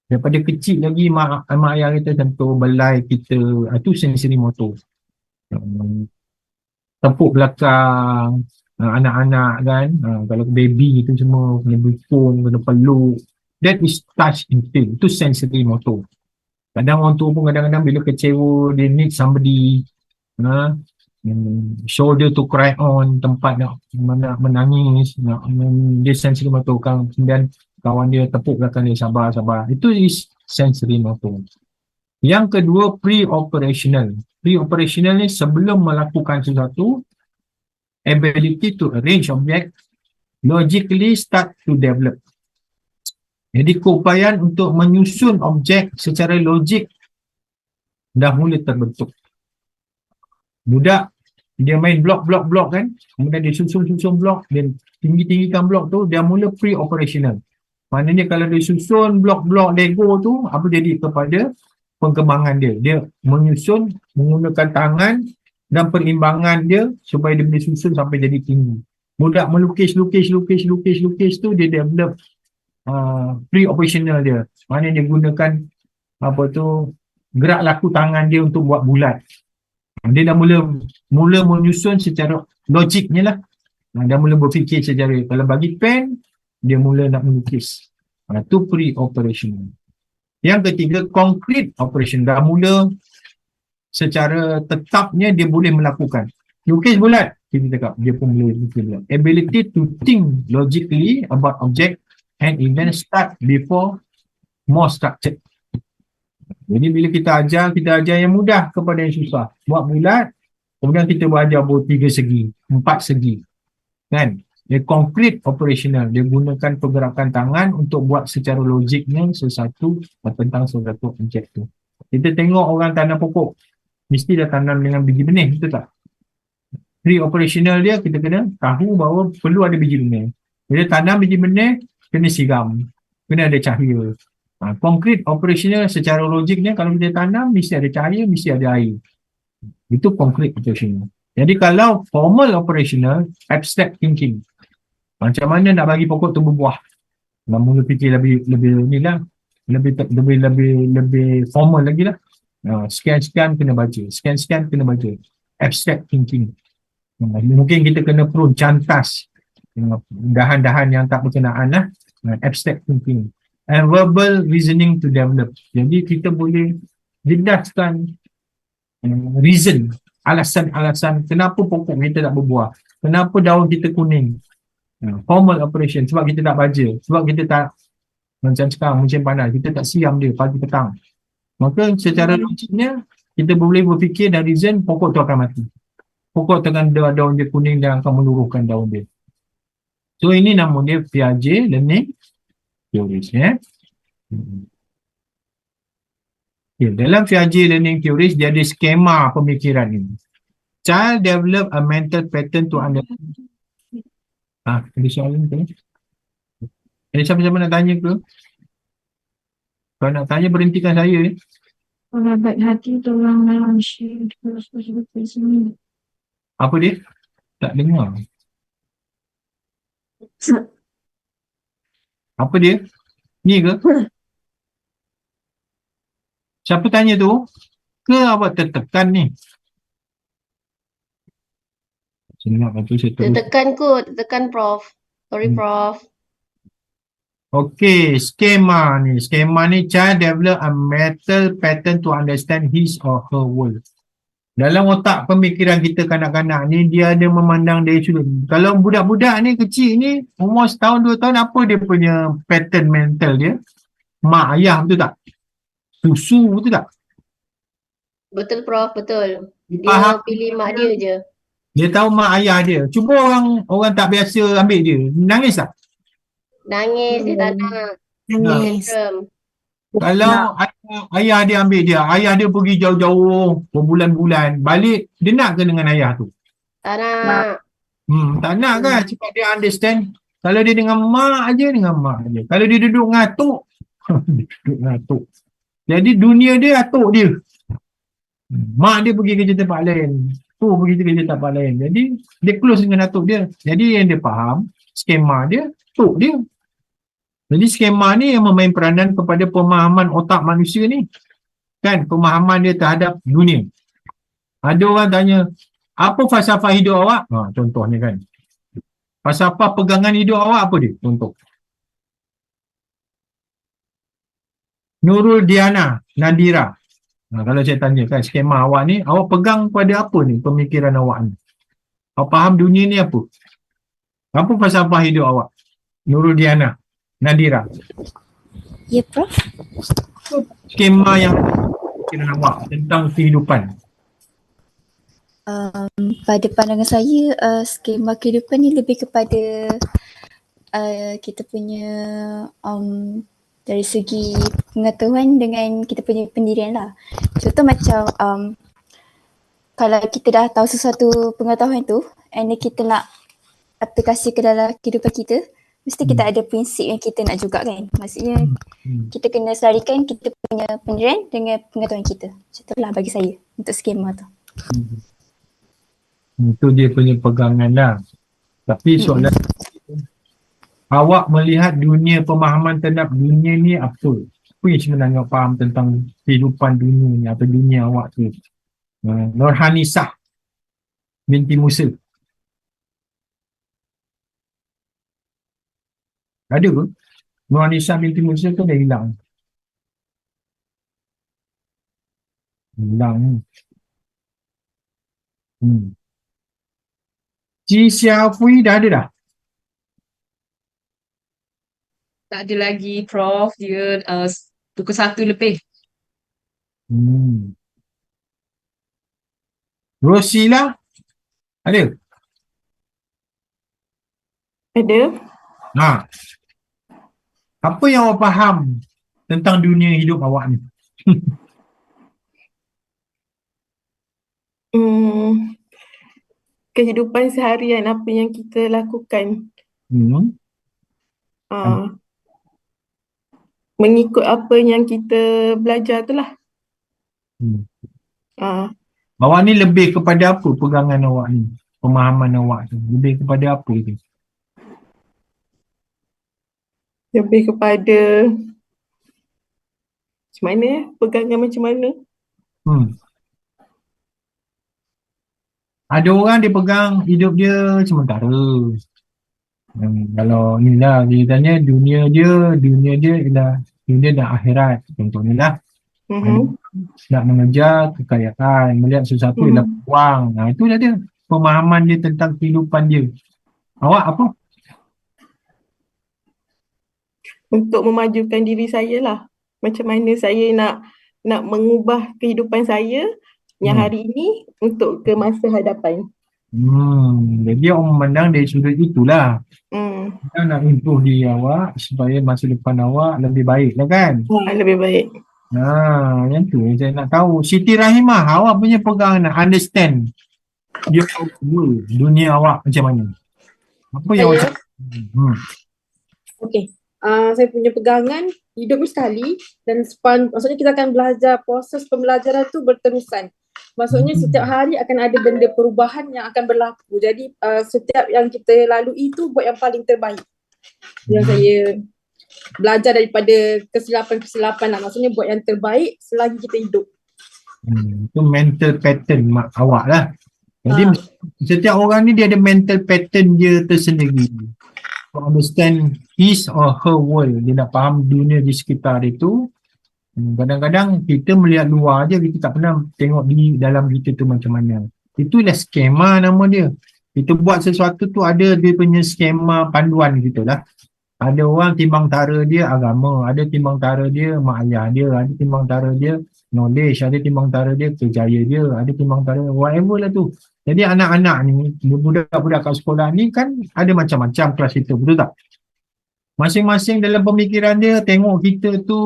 Daripada kecil lagi mak ayah kita sentuh belai kita, itu sensory motor. Tepuk belakang anak-anak kan, kalau baby itu semua kena bukung, kena peluk. That is touch and feel. Itu sensory motor. Kadang orang tua pun kadang-kadang bila kecewa dia need somebody, shoulder to cry on, tempat nak menangis, dia sensory motor kan. Kemudian kawan dia tepuk belakang dia, sabar. Itu is sensory motor. Yang kedua, pre-operational. Pre-operational ni sebelum melakukan sesuatu, ability to arrange object logically start to develop. Jadi keupayaan untuk menyusun objek secara logik dah mula terbentuk. Budak dia main blok kan, kemudian dia susun blok, dia tinggi-tinggikan blok tu, dia mula pre-operational. Maknanya kalau dia susun blok-blok Lego tu, apa jadi kepada perkembangan dia? Dia menyusun menggunakan tangan dan perimbangan dia supaya dia boleh susun sampai jadi tinggi. Budak melukis tu, dia develop pre-operational dia. Maknanya dia gunakan gerak laku tangan dia untuk buat bulat. Dia dah mula menyusun secara logiknya lah. Dia mula berfikir secara, kalau bagi pen, dia mula nak melukis. Itu pre-operational. Yang ketiga, concrete operation. Dah mula secara tetapnya dia boleh melakukan. Lukis bulat, kita cakap dia pun boleh lukis bulat. Ability to think logically about object and event start before more structured. Jadi bila kita ajar yang mudah kepada yang susah. Buat bulat, kemudian kita berajar buat 3 segi, 4 segi. Kan? Dia concrete operational. Dia gunakan pergerakan tangan untuk buat secara logiknya tentang sesuatu objek tu. Kita tengok orang tanam pokok, mesti dah tanam dengan biji benih, betul tak? Pre-operational dia, kita kena tahu bahawa perlu ada biji benih. Bila tanam biji benih, kena siram, kena ada cahaya. Concrete operational secara logiknya, kalau kita tanam, mesti ada cahaya, mesti ada air. Itu concrete operational. Jadi kalau formal operational, abstract thinking. Macam mana nak bagi pokok tu berbuah? Nak mula fikir lebih formal lagi lah. Sekian-sekian kena baca. Sekian-sekian kena baca. Abstract thinking. Mungkin kita kena perlu cantas dahan-dahan yang tak berkenaan lah. Abstract thinking. And verbal reasoning to develop. Jadi kita boleh jedaskan reason, alasan-alasan kenapa pokok kita tak berbuah, kenapa daun kita kuning. Formal operation, sebab kita tak baca, sebab kita tak, macam sekarang musim panas, kita tak siam dia pagi petang. Maka secara logiknya kita boleh berfikir dan reason pokok tu akan mati. Pokok dengan daun dia kuning dan akan meluruhkan daun dia. So ini nama dia Piaget learning theories. Dalam Piaget learning theories dia ada skema pemikiran ini. Child develop a mental pattern to understand. Ada soalan ke? Ada siapa-siapa nak tanya ke? Kalau nak tanya berhentikan saya. Kalau baik hati tolong share sini. Apa dia? Tak dengar. Apa dia? Ni ke? Siapa tanya tu? Ke awak tertekan ni? Tekan Prof. Sorry Prof. Okey, skema ni. Skema ni, child develop a mental pattern to understand his or her world. Dalam otak pemikiran kita kanak-kanak ni, dia ada memandang dari sudut. Kalau budak-budak ni kecil ni, umur setahun, 2 tahun, apa dia punya pattern mental dia? Mak ayah, betul tak? Susu, betul tak? Betul Prof, betul. Dia Faham? pilih mak dia je. Dia tahu mak ayah dia. Cuba orang tak biasa ambil dia. Nangis tak? Nangis, dia tak nak. Nangis. Kalau ayah dia ambil dia, ayah dia pergi jauh-jauh berbulan-bulan, balik, dia nak ke dengan ayah tu? Tak nak. Tak nak kan? Sebab dia understand. Kalau dia dengan mak aja, dengan mak aja. Kalau dia duduk ngatuk, duduk ngatuk. Jadi dunia dia atuk dia. Mak dia pergi kerja tempat lain, tu pergi kerja tempat lain. Jadi dia close dengan atuk dia. Jadi yang dia faham, skema dia, atuk dia. Jadi skema ni yang memain peranan kepada pemahaman otak manusia ni. Kan, pemahaman dia terhadap dunia. Ada orang tanya, apa falsafah hidup awak? Contohnya kan. Falsafah pegangan hidup awak apa dia? Contoh. Nurul Diana Nadira. Kalau saya tanya kan, skema awak ni, awak pegang pada apa ni pemikiran awak ni? Awak faham dunia ni apa? Apa falsafah hidup awak? Nurul Diana Nadira. Ya, Prof. Skema yang pemikiran awak tentang kehidupan. Pada pandangan saya, skema kehidupan ni lebih kepada kita punya dari segi pengetahuan dengan kita punya pendirian lah. Contoh macam kalau kita dah tahu sesuatu pengetahuan tu and then kita nak aplikasi ke dalam kehidupan kita, mesti kita ada prinsip yang kita nak juga kan. Maksudnya kita kena selarikan kita punya pendirian dengan pengetahuan kita. Contohlah bagi saya untuk skema tu. Itu dia punya pegangan lah. Tapi soalan awak melihat dunia, pemahaman terhadap dunia ni apa? Apa yang sebenarnya awak faham tentang kehidupan dunia ni atau dunia awak tu? Nurhanisah binti Musa. Ada ke? Nurhanisah binti Musa tu dah hilang. Hilang. Ji Xiaofui dah ada dah? Tak ada lagi, Prof. Dia pukul 1 lebih. Rosila ada? Ada. Apa yang awak faham tentang dunia hidup awak ni? Kehidupan seharian apa yang kita lakukan. Mengikut apa yang kita belajar tu lah. Awak ni lebih kepada apa pegangan awak ni? Pemahaman awak tu lebih kepada apa tu? Lebih kepada macam mana pegangan macam mana? Ada orang dia pegang hidup dia sementara. Kalau ni lah dia tanya dunia dia ialah dunia dan akhirat. Contohnya lah. Nak mengejar kekayaan, melihat sesuatu ialah peluang. Itu dah dia pemahaman dia tentang kehidupan dia. Awak apa? Untuk memajukan diri saya lah. Macam mana saya nak mengubah kehidupan saya yang hari ini untuk ke masa hadapan. Jadi awak memandang dari sudut itulah. Kita nak improve diri awak supaya masa depan awak lebih baik lah kan? Lebih baik. Yang tu yang saya nak tahu. Siti Rahimah, awak punya pegangan nak understand your world, dunia awak macam mana? Apa yang awak Okey. Saya punya pegangan hidup ni sekali dan maksudnya kita akan belajar, proses pembelajaran tu berterusan. Maksudnya setiap hari akan ada benda perubahan yang akan berlaku. Jadi setiap yang kita lalui itu buat yang paling terbaik. Yang saya belajar daripada kesilapan-kesilapan lah. Maksudnya buat yang terbaik selagi kita hidup. Itu mental pattern awak lah. Jadi setiap orang ni dia ada mental pattern dia tersendiri. To understand his or her world. Dia nak faham dunia di sekitar itu. Kadang-kadang kita melihat luar je, kita tak pernah tengok di dalam kita tu macam mana. Itulah skema nama dia. Kita buat sesuatu tu ada dia punya skema panduan kita lah. Ada orang timbang tara dia agama, ada timbang tara dia mak ayah dia, ada timbang tara dia knowledge, ada timbang tara dia kerjaya dia, ada timbang tara whatever lah tu. Jadi anak-anak ni, budak-budak kat sekolah ni kan ada macam-macam kelas kita, betul tak? Masing-masing dalam pemikiran dia tengok kita tu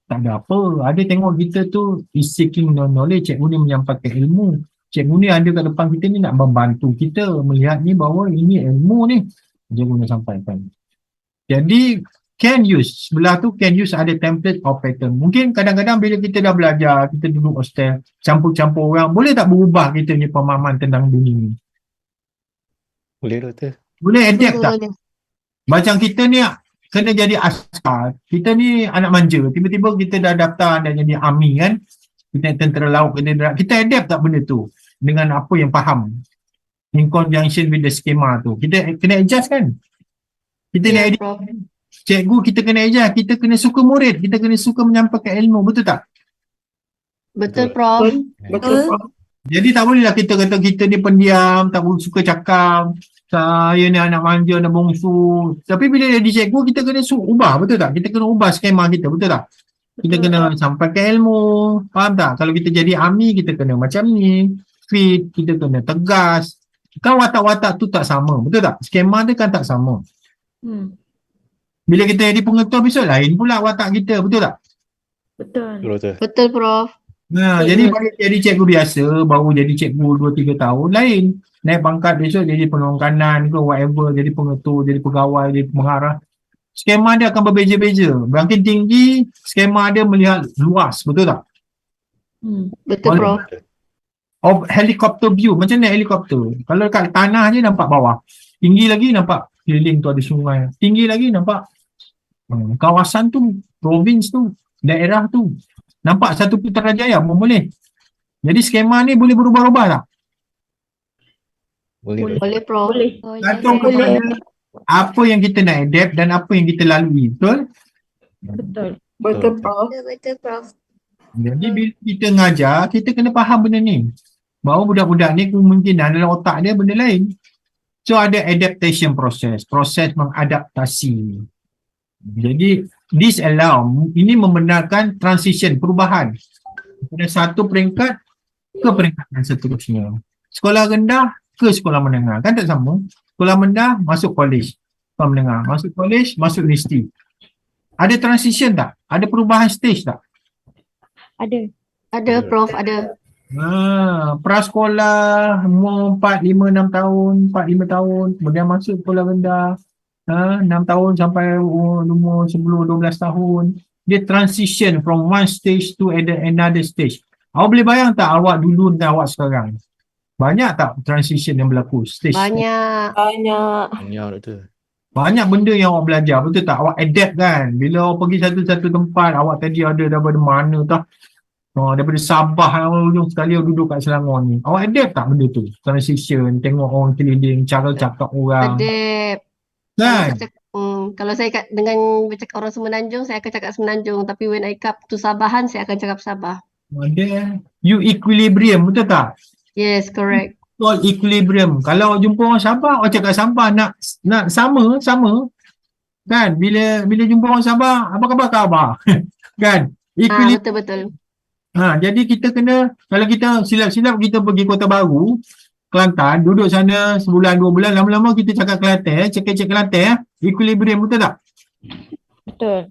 tak ada apa. Ada tengok kita tu is seeking knowledge, cikgu ni menyampaikan ilmu. Cikgu ni ada kat depan kita ni nak membantu kita melihat ni bahawa ini ilmu ni cikgu nak sampaikan. Jadi can use, sebelah tu can use ada template or pattern. Mungkin kadang-kadang bila kita dah belajar, kita duduk hostel, campur-campur orang, boleh tak berubah kita punya pemahaman tentang dunia ni? Boleh doktor. Boleh adapt tak? Macam kita ni kena jadi askar. Kita ni anak manja. Tiba-tiba kita dah daftar dan jadi army kan. Kita tentera laut. Kita adapt tak benda tu? Dengan apa yang faham. In conjunction with the schema tu. Kita kena adjust kan? Kita nak edit. Cikgu kita kena adjust. Kita kena suka murid. Kita kena suka menyampaikan ilmu. Betul tak? Betul, Prof. Betul, Prof. Jadi tak bolehlah kita kata kita ni pendiam. Tak boleh suka cakap. Saya ni anak manja, anak bongsu. Tapi bila jadi cikgu, kita kena ubah, betul tak? Kita kena ubah skema kita, betul tak? Kita kena sampaikan ilmu, faham tak? Kalau kita jadi army, kita kena macam ni. Fit, kita kena tegas. Kan watak-watak tu tak sama, betul tak? Skema dia kan tak sama. Bila kita jadi pengetua besok, lain pula watak kita, betul tak? Betul. Betul, Prof. Jadi balik jadi cikgu biasa, baru jadi cikgu 2-3 tahun, lain. Naik pangkat besok jadi penolong kanan ke whatever, jadi pengetua, jadi pegawai, jadi pengarah. Skema dia akan berbeza-beza. Makin tinggi, skema dia melihat luas, betul tak? Betul, Prof. Of helicopter view, macam ni helikopter. Kalau kat tanah je nampak bawah. Tinggi lagi nampak keliling tu ada sungai. Tinggi lagi nampak kawasan tu, province tu, daerah tu. Nampak satu Putrajaya pun boleh. Jadi skema ni boleh berubah-ubah tak? Boleh. Boleh, Prof. Boleh. Gantung kepada apa yang kita nak adapt dan apa yang kita lalui, betul? Betul. Betul, Prof. Betul Prof. Jadi bila kita ngajar, kita kena faham benda ni. Bahawa budak-budak ni kemungkinan dalam otak dia benda lain. So ada adaptation process, proses mengadaptasi. Jadi this allow, ini membenarkan transition, perubahan daripada satu peringkat ke peringkat yang seterusnya. Sekolah rendah ke sekolah menengah, kan tak sama. Sekolah menengah masuk college, sekolah menengah masuk college, masuk universiti. Ada transition tak? Ada perubahan stage tak? Ada. Ada, Prof. Ada. Prasekolah umur 4, 5, 6 tahun, 4, 5 tahun, kemudian masuk sekolah rendah 6 tahun sampai umur 10, 12 tahun. Dia transition from one stage to another stage. Awak boleh bayang tak awak dulu dan awak sekarang? Banyak tak transition yang berlaku? Stage. Banyak. Banyak doktor. Banyak benda yang awak belajar, betul tak? Awak adapt kan? Bila awak pergi satu-satu tempat, awak tadi ada daripada mana tau? Daripada Sabah ujung sekali awak duduk kat Selangor ni. Awak adapt tak benda tu? Transition, tengok orang keliling, cara cakap orang. Adapt. Kan? Kalau saya dengan bercakap orang Semenanjung, saya akan cakap Semenanjung. Tapi when I come to Sabahan, saya akan cakap Sabah. Ada you equilibrium, betul tak? Yes, correct. All equilibrium. Kalau awak jumpa orang Sabah, awak cakap Sabah nak sama. Kan? Bila jumpa orang Sabah, apa khabar? Kan? Equilibrium. Betul-betul. Jadi kita kena, kalau kita silap-silap kita pergi Kota Baru, Kelantan, duduk sana sebulan, 2 bulan, lama-lama kita cakap Kelantan, cakap Kelantan, equilibrium, betul tak? Betul.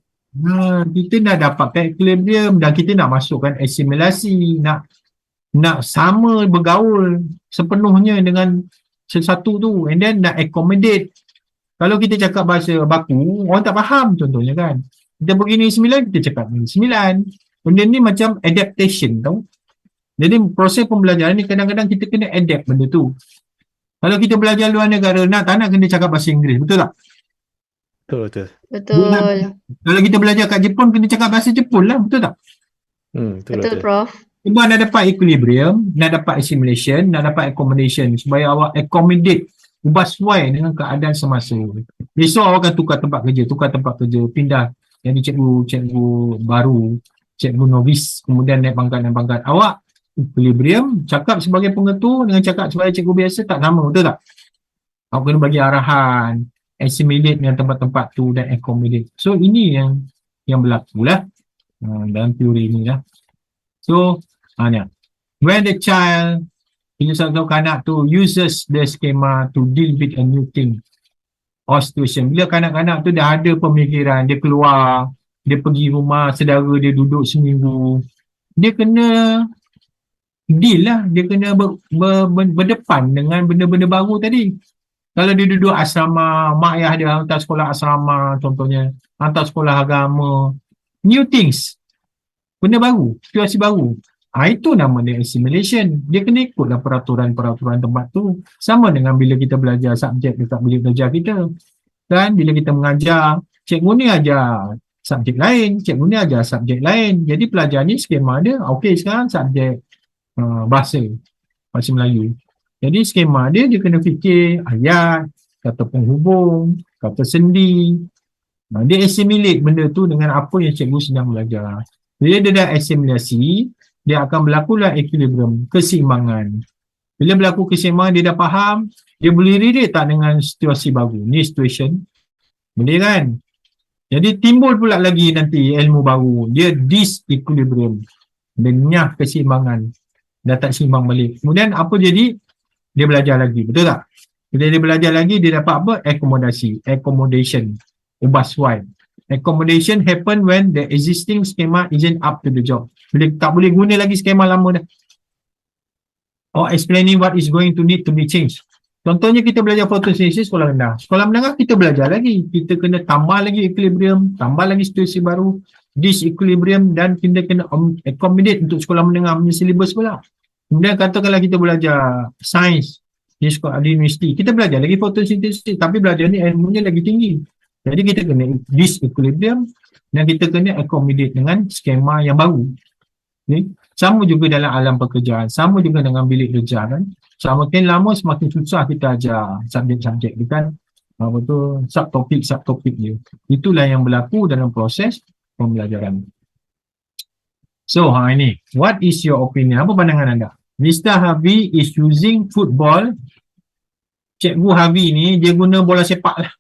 Kita nak dapatkan equilibrium dan kita nak masukkan asimilasi, nak sama bergaul sepenuhnya dengan sesuatu tu, and then nak accommodate. Kalau kita cakap bahasa baku, orang tak faham contohnya kan. Kita pergi Negeri Sembilan, kita cakap Negeri Sembilan. Benda ni macam adaptation tau. Jadi proses pembelajaran ni kadang-kadang kita kena adapt benda tu. Kalau kita belajar luar negara, tak nak kena cakap bahasa Inggeris, betul tak? Betul. Kalau kita belajar kat Jepun, kena cakap bahasa Jepun lah, betul tak? Betul, Prof. Sebab nak dapat equilibrium, nak dapat assimilation, nak dapat accommodation, supaya awak accommodate, ubah sesuai dengan keadaan semasa. Besok awak akan tukar tempat kerja, pindah jadi cikgu baru, cikgu novice, kemudian naik pangkat. Awak equilibrium, cakap sebagai pengetu dengan cakap sebagai cikgu biasa tak sama, betul tak? Awak kena bagi arahan, assimilate dengan tempat-tempat tu dan accommodate. So ini yang berlaku lah dalam teori ni lah. So when the child, satu kanak tu uses the schema to deal with a new thing or situation. Bila kanak-kanak tu dah ada pemikiran, dia keluar, dia pergi rumah saudara dia duduk seminggu, dia kena deal lah, dia kena berdepan dengan benda-benda baru tadi. Kalau dia duduk asrama, mak ayah dia hantar sekolah asrama contohnya, hantar sekolah agama, new things, benda baru, situasi baru. Itu nama dia assimilation. Dia kena ikutlah peraturan-peraturan tempat tu. Sama dengan bila kita belajar subjek dekat bilik belajar kita. Dan bila kita mengajar, cikgu ni ajar subjek lain, cikgu ni ajar subjek lain. Jadi pelajar ni skema dia, okey sekarang subjek bahasa Melayu. Jadi skema dia kena fikir ayat, kata penghubung, kata sendi. Dia assimilate benda tu dengan apa yang cikgu sedang belajar. Bila dia dah assimilasi, dia akan berlakulah equilibrium, keseimbangan. Bila berlaku keseimbangan, dia dah faham, dia boleh relate tak dengan situasi baru. Ni situation, boleh kan? Jadi timbul pula lagi nanti ilmu baru, dia disequilibrium, dengan keseimbangan, dah tak seimbang balik. Kemudian apa jadi? Dia belajar lagi, betul tak? Bila dia belajar lagi, dia dapat apa? Accommodation, ubah sesuai. Accommodation happen when the existing schema isn't up to the job. Bila tak boleh guna lagi skema lama dah. Or explaining what is going to need to be changed. Contohnya kita belajar photosynthesis sekolah rendah. Sekolah menengah kita belajar lagi. Kita kena tambah lagi equilibrium, tambah lagi situasi baru, disequilibrium, dan kita kena accommodate untuk sekolah menengah punya syllabus pula. Kemudian katakanlah kita belajar sains di sekolah di universiti. Kita belajar lagi photosynthesis, tapi belajar ni ilmunya lagi tinggi. Jadi kita kena disequilibrium dan kita kena accommodate dengan skema yang baru. Okay? Sama juga dalam alam pekerjaan, sama juga dengan bilik kerja kan. Semakin lama semakin susah kita ajar subjek-subjek dia kan. Apa tu, subtopik dia. Itulah yang berlaku dalam proses pembelajaran. So, ini. What is your opinion? Apa pandangan anda? Mr. Harvey is using football. Cikgu Harvey ni, dia guna bola sepak lah.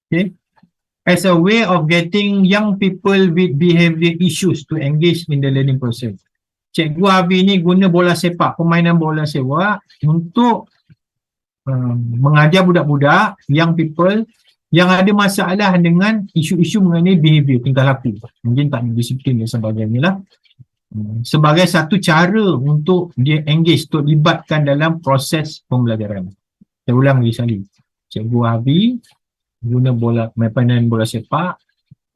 Okay. As a way of getting young people with behavior issues to engage in the learning process. Cikgu Harvey ni guna bola sepak, permainan bola sepak untuk mengajar budak-budak, young people yang ada masalah dengan isu-isu mengenai behavior, tingkah laku. Mungkin tak disiplin dan sebagainya lah. Sebagai satu cara untuk dia engage, untuk libatkan dalam proses pembelajaran. Saya ulang lagi sekali. Cikgu Harvey guna permainan bola sepak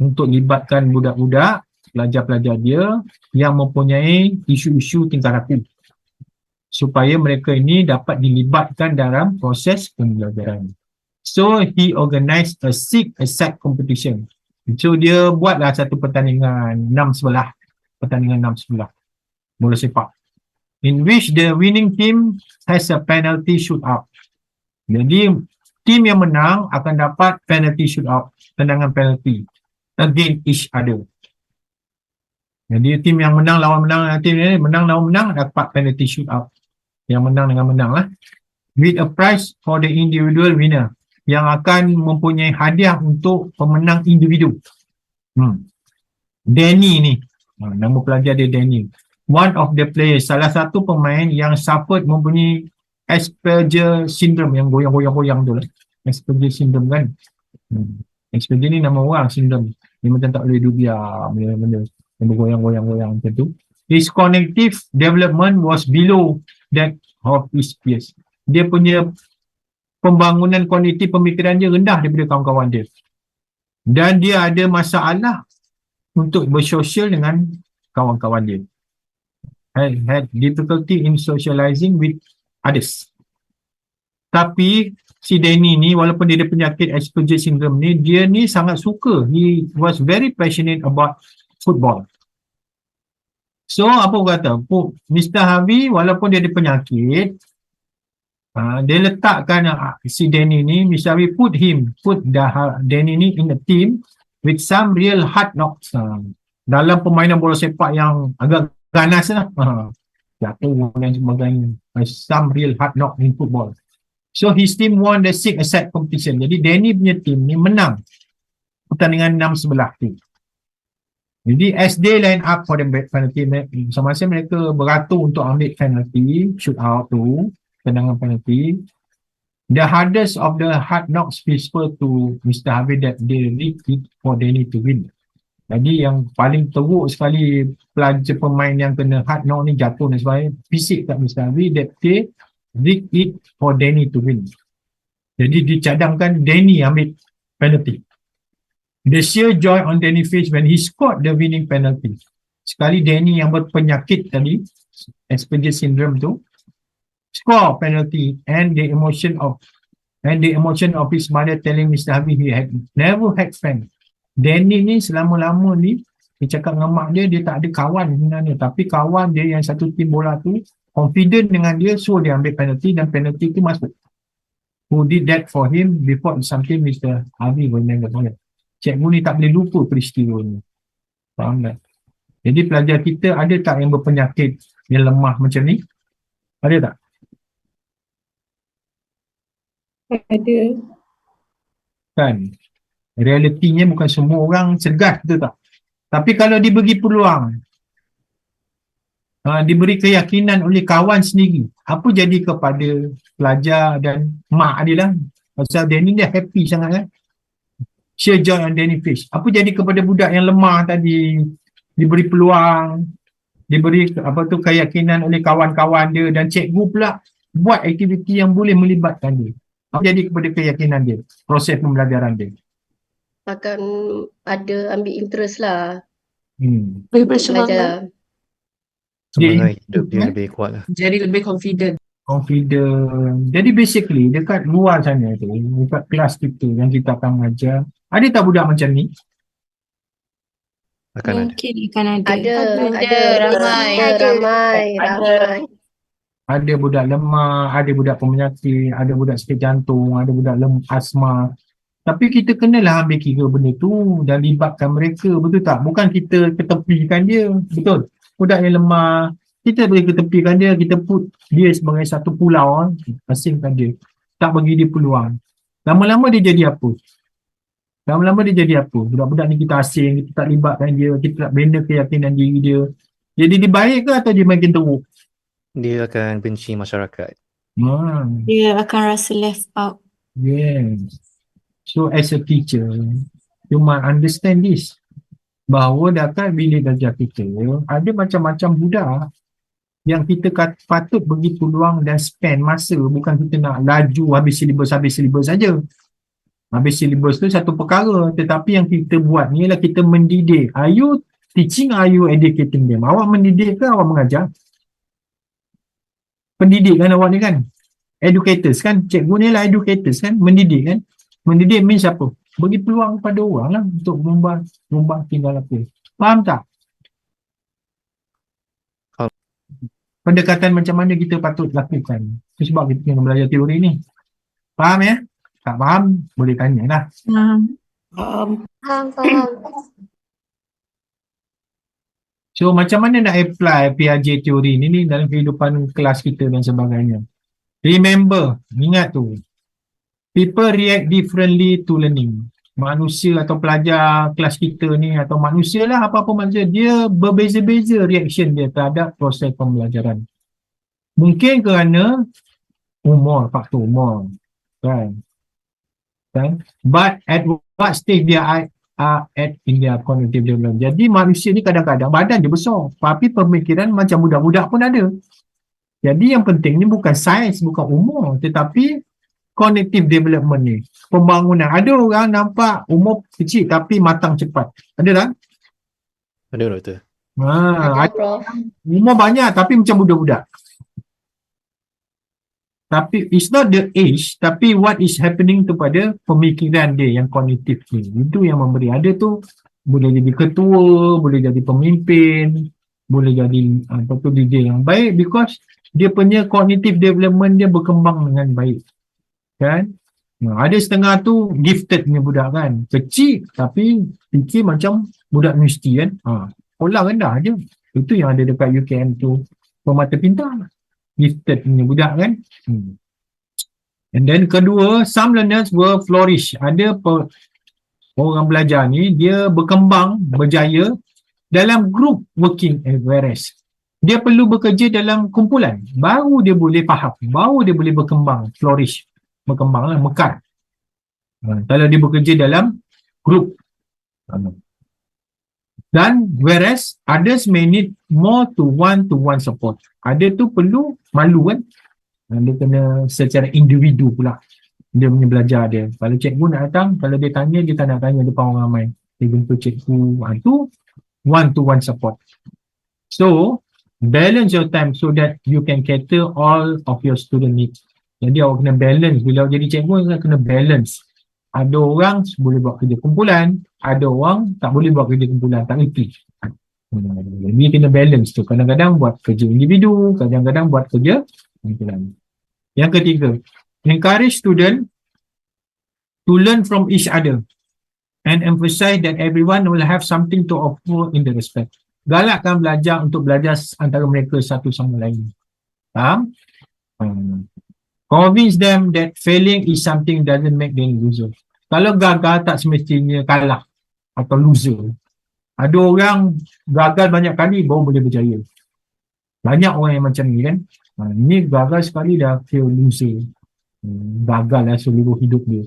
untuk libatkan budak-budak, pelajar-pelajar dia yang mempunyai isu-isu tingkah laku supaya mereka ini dapat dilibatkan dalam proses pembelajaran. So, he organised a six-a-side competition. So, dia buatlah satu pertandingan 6-11. Pertandingan 6-11 bola sepak, in which the winning team has a penalty shootout. Jadi tim yang menang akan dapat penalty shootout, tendangan penalty against each other. Jadi tim yang menang lawan menang, tim ini menang lawan menang dapat penalty shootout. Yang menang dengan menang lah, with a prize for the individual winner, yang akan mempunyai hadiah untuk pemenang individu. Danny ni, nama pelajar dia Danny. One of the players, salah satu pemain yang suffered mempunyai Asperger syndrome, yang goyang-goyang tu lah. Asperger syndrome kan. Asperger ni nama orang, syndrome. Dia macam tak boleh duduk diam, benda-benda yang bergoyang-goyang macam tu. His cognitive development was below that of his peers. Dia punya pembangunan kognitif pemikiran dia rendah daripada kawan-kawan dia. Dan dia ada masalah untuk bersosial dengan kawan-kawan dia. Had difficulty in socializing with others. Tapi si Danny ni, walaupun dia ada penyakit Asperger syndrome ni, dia ni sangat suka. He was very passionate about football. So apa kata, Mr. Harvey walaupun dia ada penyakit, dia letakkan si Danny ni, Mr. Harvey put Danny ni in a team with some real hard knocks. Dalam permainan bola sepak yang agak ganas lah. Jatuh dan sebagainya. Some real hard knock in football. So his team won the six-a-side competition. Jadi Danny punya team ni menang pertandingan 6-11 tu. Jadi as they line up for the penalty, semasa mereka beratur untuk ambil penalty, shoot out tu, tendangan penalty, the hardest of the hard knocks whisper to Mr. Harvey that they need it for Danny to win. Jadi yang paling teruk sekali pelajar pemain yang kena hard knock ni jatuh dan sebagainya, fisik kat Mr. Harvey that they need it for Danny to win. Jadi dicadangkan Danny ambil penalty. The sheer joy on Danny's face when he scored the winning penalty. Sekali Danny yang berpenyakit tadi, Asperger syndrome tu, score penalty, and the emotion of his mother telling Mr. Harvey he had never had friends. Danny ni selama-lama ni, dia cakap dengan mak dia, dia tak ada kawan sebenarnya, tapi kawan dia yang satu tim bola tu confident dengan dia, so dia ambil penalty dan penalty tu masuk. Who did that for him before something Mr. Harvey will never forget. Cikgu ni tak boleh lupa peristiwa ni. Faham tak? Jadi pelajar kita ada tak yang berpenyakit yang lemah macam ni? Ada tak? Ada. Kan? Realitinya bukan semua orang cergas, betul tak? Tapi kalau diberi peluang, diberi keyakinan oleh kawan sendiri, apa jadi kepada pelajar dan mak dia lah? Pasal Danny dia happy sangat kan? Share joy on Danny face. Apa jadi kepada budak yang lemah tadi, diberi peluang, diberi keyakinan oleh kawan-kawan dia, dan cikgu pula buat aktiviti yang boleh melibatkan dia. Apa jadi kepada keyakinan dia, proses pembelajaran dia? Akan ada ambil interest lah. Lebih bersemangat. Semangat hidup dia lebih kuat lah. Jadi lebih confident. Jadi basically dekat luar sana tu, dekat kelas kita yang kita akan mengajar, ada tak budak macam ni? Akan ada. Mungkin akan ada. Ada, ramai. Ada budak lemah, ada budak penyakit, ada budak sakit jantung, ada budak asma. Tapi kita kenalah ambil kira benda tu dan libatkan mereka, betul tak? Bukan kita ketepikan dia, betul? Budak yang lemah, kita boleh ketepikan dia, kita put dia sebagai satu pulau, asingkan dia. Tak bagi dia peluang. Lama-lama dia jadi apa? Budak-budak ni kita asing, kita tak libatkan dia, kita tak bina keyakinan diri dia. Jadi dia baik ke atau dia makin teruk? Dia akan benci masyarakat. Dia akan rasa left out. Yes. So as a teacher, you must understand this. Bahawa dekat bilik belajar kita, ada macam-macam budak yang kita patut bagi peluang dan spend masa. Bukan kita nak laju habis silibus saja. Habis silibus tu satu perkara. Tetapi yang kita buat ni ialah kita mendidik. Are you teaching, are you educating them? Awak mendidik ke awak mengajar? Pendidik kan awak ni kan? Educators kan? Cikgu ni lah educators kan? Mendidik kan? Mendidik means apa? Bagi peluang kepada orang lah untuk mengubah tinggal apa. Faham tak? Pendekatan macam mana kita patut lakukan. Itu sebab kita kena belajar teori ni. Faham ya? Tak faham? Boleh tanya lah. Faham. So macam mana nak apply Piaget teori ni dalam kehidupan kelas kita dan sebagainya. Remember, ingat tu. People react differently to learning. Manusia atau pelajar kelas kita ni atau manusia lah, apa-apa manusia, dia berbeza-beza reaction dia terhadap proses pembelajaran. Mungkin kerana umur, faktor umur. Kan? But at what stage they are at in their cognitive development. Jadi manusia ni kadang-kadang badan dia besar, tapi pemikiran macam budak-budak pun ada. Jadi yang penting ni bukan saiz, bukan umur, tetapi cognitive development ni, pembangunan. Ada orang nampak umur kecil tapi matang cepat. Ada tak? Ada doktor. Ada umur banyak tapi macam budak-budak. Tapi it's not the age, tapi what is happening kepada pemikiran dia yang kognitif ni. Itu yang memberi. Ada tu boleh jadi ketua, boleh jadi pemimpin, boleh jadi leader yang baik because dia punya cognitive development dia berkembang dengan baik. Kan? Ada setengah tu gifted ni budak kan. Kecil tapi fikir macam budak universiti kan. Sekolah rendah je. Itu yang ada dekat UKM tu. Pemata pintar. Gifted ni budak kan. And then kedua, some learners will flourish. Ada orang belajar ni, dia berkembang, berjaya dalam group working whereas dia perlu bekerja dalam kumpulan. Baru dia boleh faham. Baru dia boleh berkembang, flourish. Berkembang lah, mekar. Kalau dia bekerja dalam group. Dan whereas others may need more to one support. Ada tu perlu malu kan. Dia kena secara individu pula. Dia punya belajar dia. Kalau cikgu nak datang, kalau dia tanya, dia tak nak tanya depan orang ramai. Dia jumpa cikgu. Itu one-to-one support. So, balance your time so that you can cater all of your student needs. Jadi awak kena balance. Bila awak jadi cikgu, awak kena balance. Ada orang boleh buat kerja kumpulan, ada orang tak boleh buat kerja kumpulan, tak reti. Jadi kena balance tu. Kadang-kadang buat kerja individu, kadang-kadang buat kerja kumpulan. Yang ketiga, encourage student to learn from each other and emphasize that everyone will have something to offer in the respect. Galakkan belajar untuk belajar antara mereka satu sama lain. Faham? Convince them that failing is something doesn't make them loser. Kalau gagal tak semestinya kalah atau loser. Ada orang gagal banyak kali baru boleh berjaya. Banyak orang yang macam ni kan. Ini gagal sekali dah feel loser. Gagal lah seluruh hidup dia.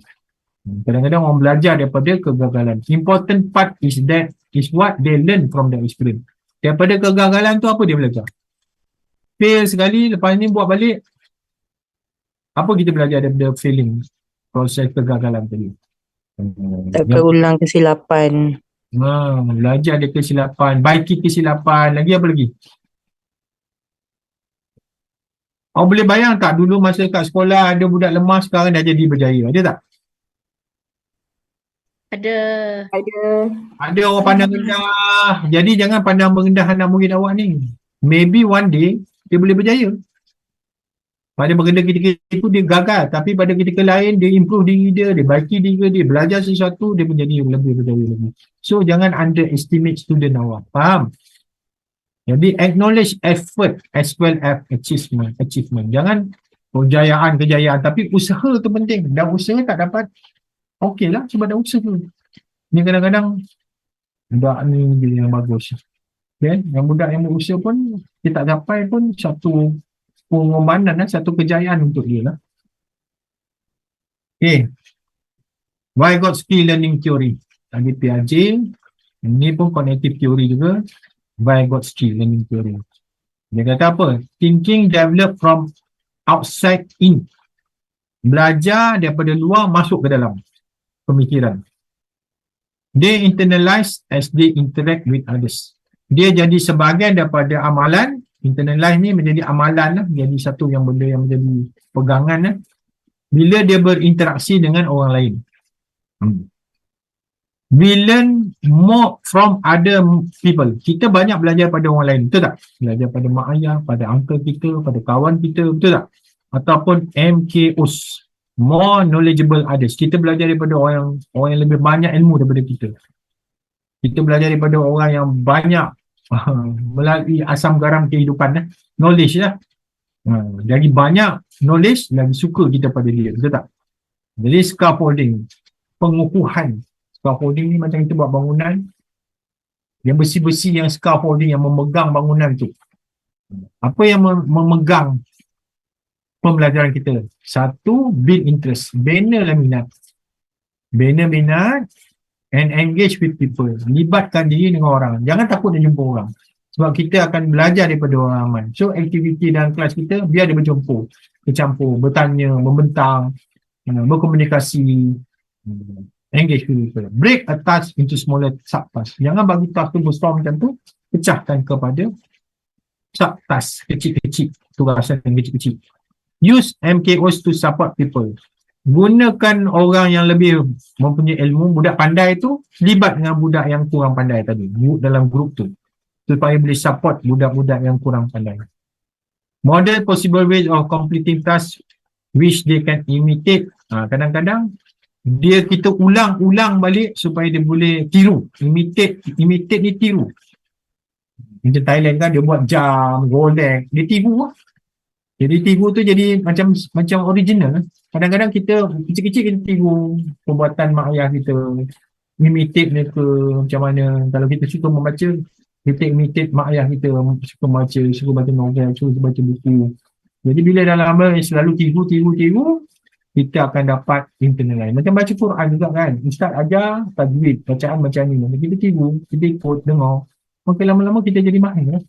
Kadang-kadang orang belajar daripada kegagalan. Important part is that is what they learn from the experience. Daripada kegagalan tu apa dia belajar? Fail sekali, lepas ni buat balik. Apa kita belajar daripada failing? Proses kegagalan tadi. Tak berulang kesilapan. Belajar dari kesilapan, baiki kesilapan, lagi apa lagi? Awak boleh bayang tak dulu masa kat sekolah ada budak lemah sekarang dah jadi berjaya, ada tak? Ada. Ada orang pandang rendah. Jadi jangan pandang merendah anak murid awak ni. Maybe one day dia boleh berjaya. Pada ketika itu dia gagal, tapi pada ketika lain dia improve diri dia baiki diri dia, belajar sesuatu, dia menjadi lebih berjaya lagi. So jangan underestimate student awak. Faham? Jadi acknowledge effort as well as achievement. Jangan kejayaan, tapi usaha tu penting. Dan usaha tak dapat, okey lah sebab dah usaha. Ni kadang-kadang budak ni dia yang bagus. Okay? Yang budak yang berusaha pun dia tak capai pun satu pengorbanan, satu kejayaan untuk dia lah. Okay. Vygotsky learning theory. Tadi Piaget, ini pun cognitive theory juga. Vygotsky learning theory. Dia kata apa? Thinking develop from outside in. Belajar daripada luar masuk ke dalam pemikiran. They internalize as they interact with others. Dia jadi sebahagian daripada amalan. Internalize ni menjadi amalan lah. Jadi satu yang benda yang menjadi pegangan lah. Bila dia berinteraksi dengan orang lain. We learn more from other people. Kita banyak belajar pada orang lain, betul tak? Belajar pada mak ayah, pada uncle kita, pada kawan kita, betul tak? Ataupun MKOs, more knowledgeable others. Kita belajar daripada orang yang lebih banyak ilmu daripada kita. Kita belajar daripada orang yang banyak melalui asam garam kehidupan, knowledge lah. Jadi banyak knowledge, lagi suka kita pada dia, betul tak? Jadi scaffolding, pengukuhan. Scaffolding ni macam kita buat bangunan, yang besi-besi yang scaffolding yang memegang bangunan tu. Apa yang memegang pembelajaran kita? Satu, build interest, binalah minat. Bina minat and engage with people. Libatkan diri dengan orang. Jangan takut nak jumpa orang. Sebab kita akan belajar daripada orang ramai. So aktiviti dalam kelas kita biar dia bercampur, bertanya, membentang, berkomunikasi, engage with people. Break a task into smaller sub-task. Jangan bagi task tu besar macam tu, pecahkan kepada sub-task kecil-kecil, tugasan yang kecil-kecil. Use MKOs to support people. Gunakan orang yang lebih mempunyai ilmu, budak pandai tu libat dengan budak yang kurang pandai tadi dalam grup tu, supaya boleh support budak-budak yang kurang pandai. Model possible ways of completing tasks which they can imitate. Kadang-kadang kita ulang-ulang balik supaya dia boleh tiru. Imitate ni tiru. Macam Thailand kan dia buat jam, golek, dia tiru lah. Jadi tiru tu jadi macam original. Kadang-kadang kita kecil-kecil kita tiru perbuatan mak ayah kita, imitate mereka macam mana. Kalau kita suka membaca, kita imitate mak ayah kita, suka baca novel, suka baca buku. Jadi bila dalam lama selalu tiru, kita akan dapat internalize. Macam baca Quran juga kan. Ustaz ajar tajwid, bacaan macam ni. Kita tiru, kita ikut, dengar. Maka lama-lama kita jadi mahir.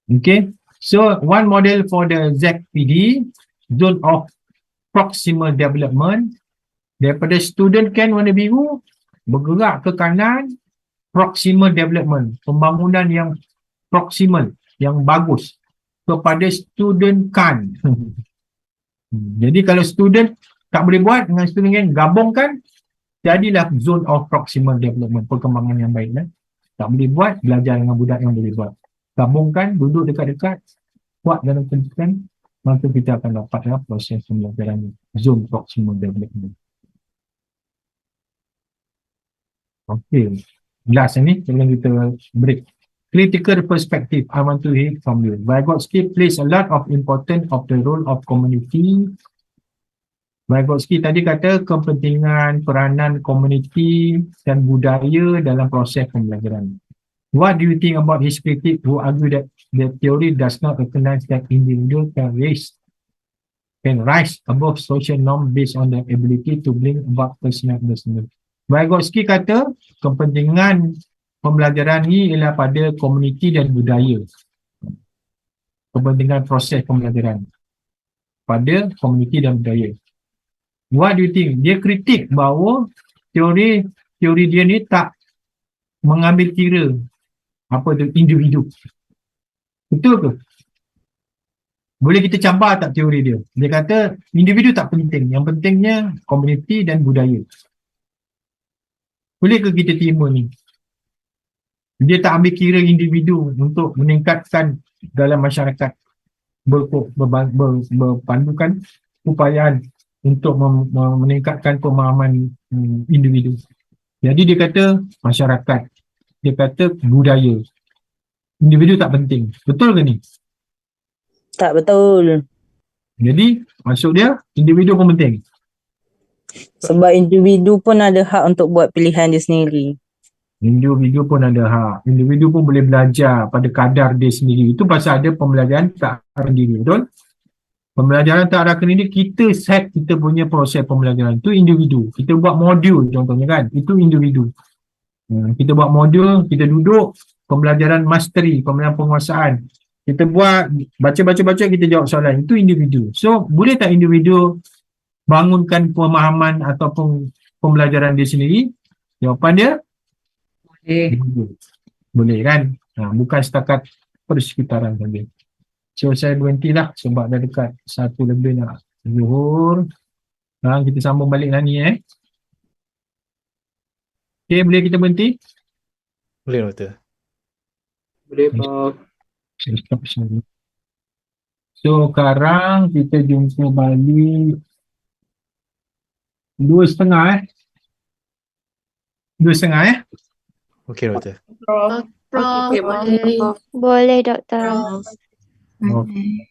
Okay. So, one model for the ZPD, Zone of Proximal Development. Daripada student can warna biru, bergerak ke kanan, Proximal Development. Pembangunan yang proximal, yang bagus. Kepada student can. Jadi kalau student tak boleh buat dengan student kan, gabungkan, jadilah Zone of Proximal Development. Perkembangan yang baik. Tak boleh buat, belajar dengan budak yang boleh buat. Gabungkan, duduk dekat-dekat, buat dalam pendidikan, maka kita akan dapat proses pembelajaran Zone Proximal Development. Okay. Last ni, sebelum kita break. Critical perspective, I want to hear from you. Vygotsky plays a lot of importance of the role of community. Vygotsky tadi kata kepentingan peranan komuniti dan budaya dalam proses pembelajaran. What do you think about his critic who argue that the theory does not recognize that individual can rise above social norm based on their ability to bring about personal development? Vygotsky kata kepentingan pembelajaran ni ialah pada komuniti dan budaya. Kepentingan proses pembelajaran pada komuniti dan budaya. What do you think? Dia kritik bahawa teori dia ni tak mengambil kira apa tu individu. Betul ke? Boleh kita cabar tak teori dia? Dia kata individu tak penting. Yang pentingnya komuniti dan budaya. Boleh ke kita terima ni? Dia tak ambil kira individu untuk meningkatkan dalam masyarakat berpandukan upayaan untuk meningkatkan pemahaman individu. Jadi dia kata masyarakat, dia kata budaya. Individu tak penting. Betul ke ni? Tak betul. Jadi maksud dia individu pun penting. Sebab individu pun ada hak untuk buat pilihan dia sendiri. Individu pun ada hak. Individu pun boleh belajar pada kadar dia sendiri. Itu pasal ada pembelajaran tak arah diri. Betul? Pembelajaran tak arah diri, kita set kita punya proses pembelajaran. Itu individu. Kita buat modul contohnya kan. Itu individu. Kita buat modul, kita duduk, pembelajaran mastery, pembelajaran penguasaan. Kita buat, baca-baca-baca, kita jawab soalan. Itu individu. So, boleh tak individu bangunkan pemahaman ataupun pembelajaran dia sendiri? Jawapan dia? Boleh kan? Bukan setakat persekitaran saja. So saya berhentilah sebab dah dekat 1 lebih nak zuhur. Kita sambung balik lah ni Okay, boleh kita berhenti? Boleh doktor. Boleh Prof. So sekarang kita jumpa balik 2:30 2:30 Okey doktor. Prof. Prof, Okay, boleh. Boleh doktor. Okay.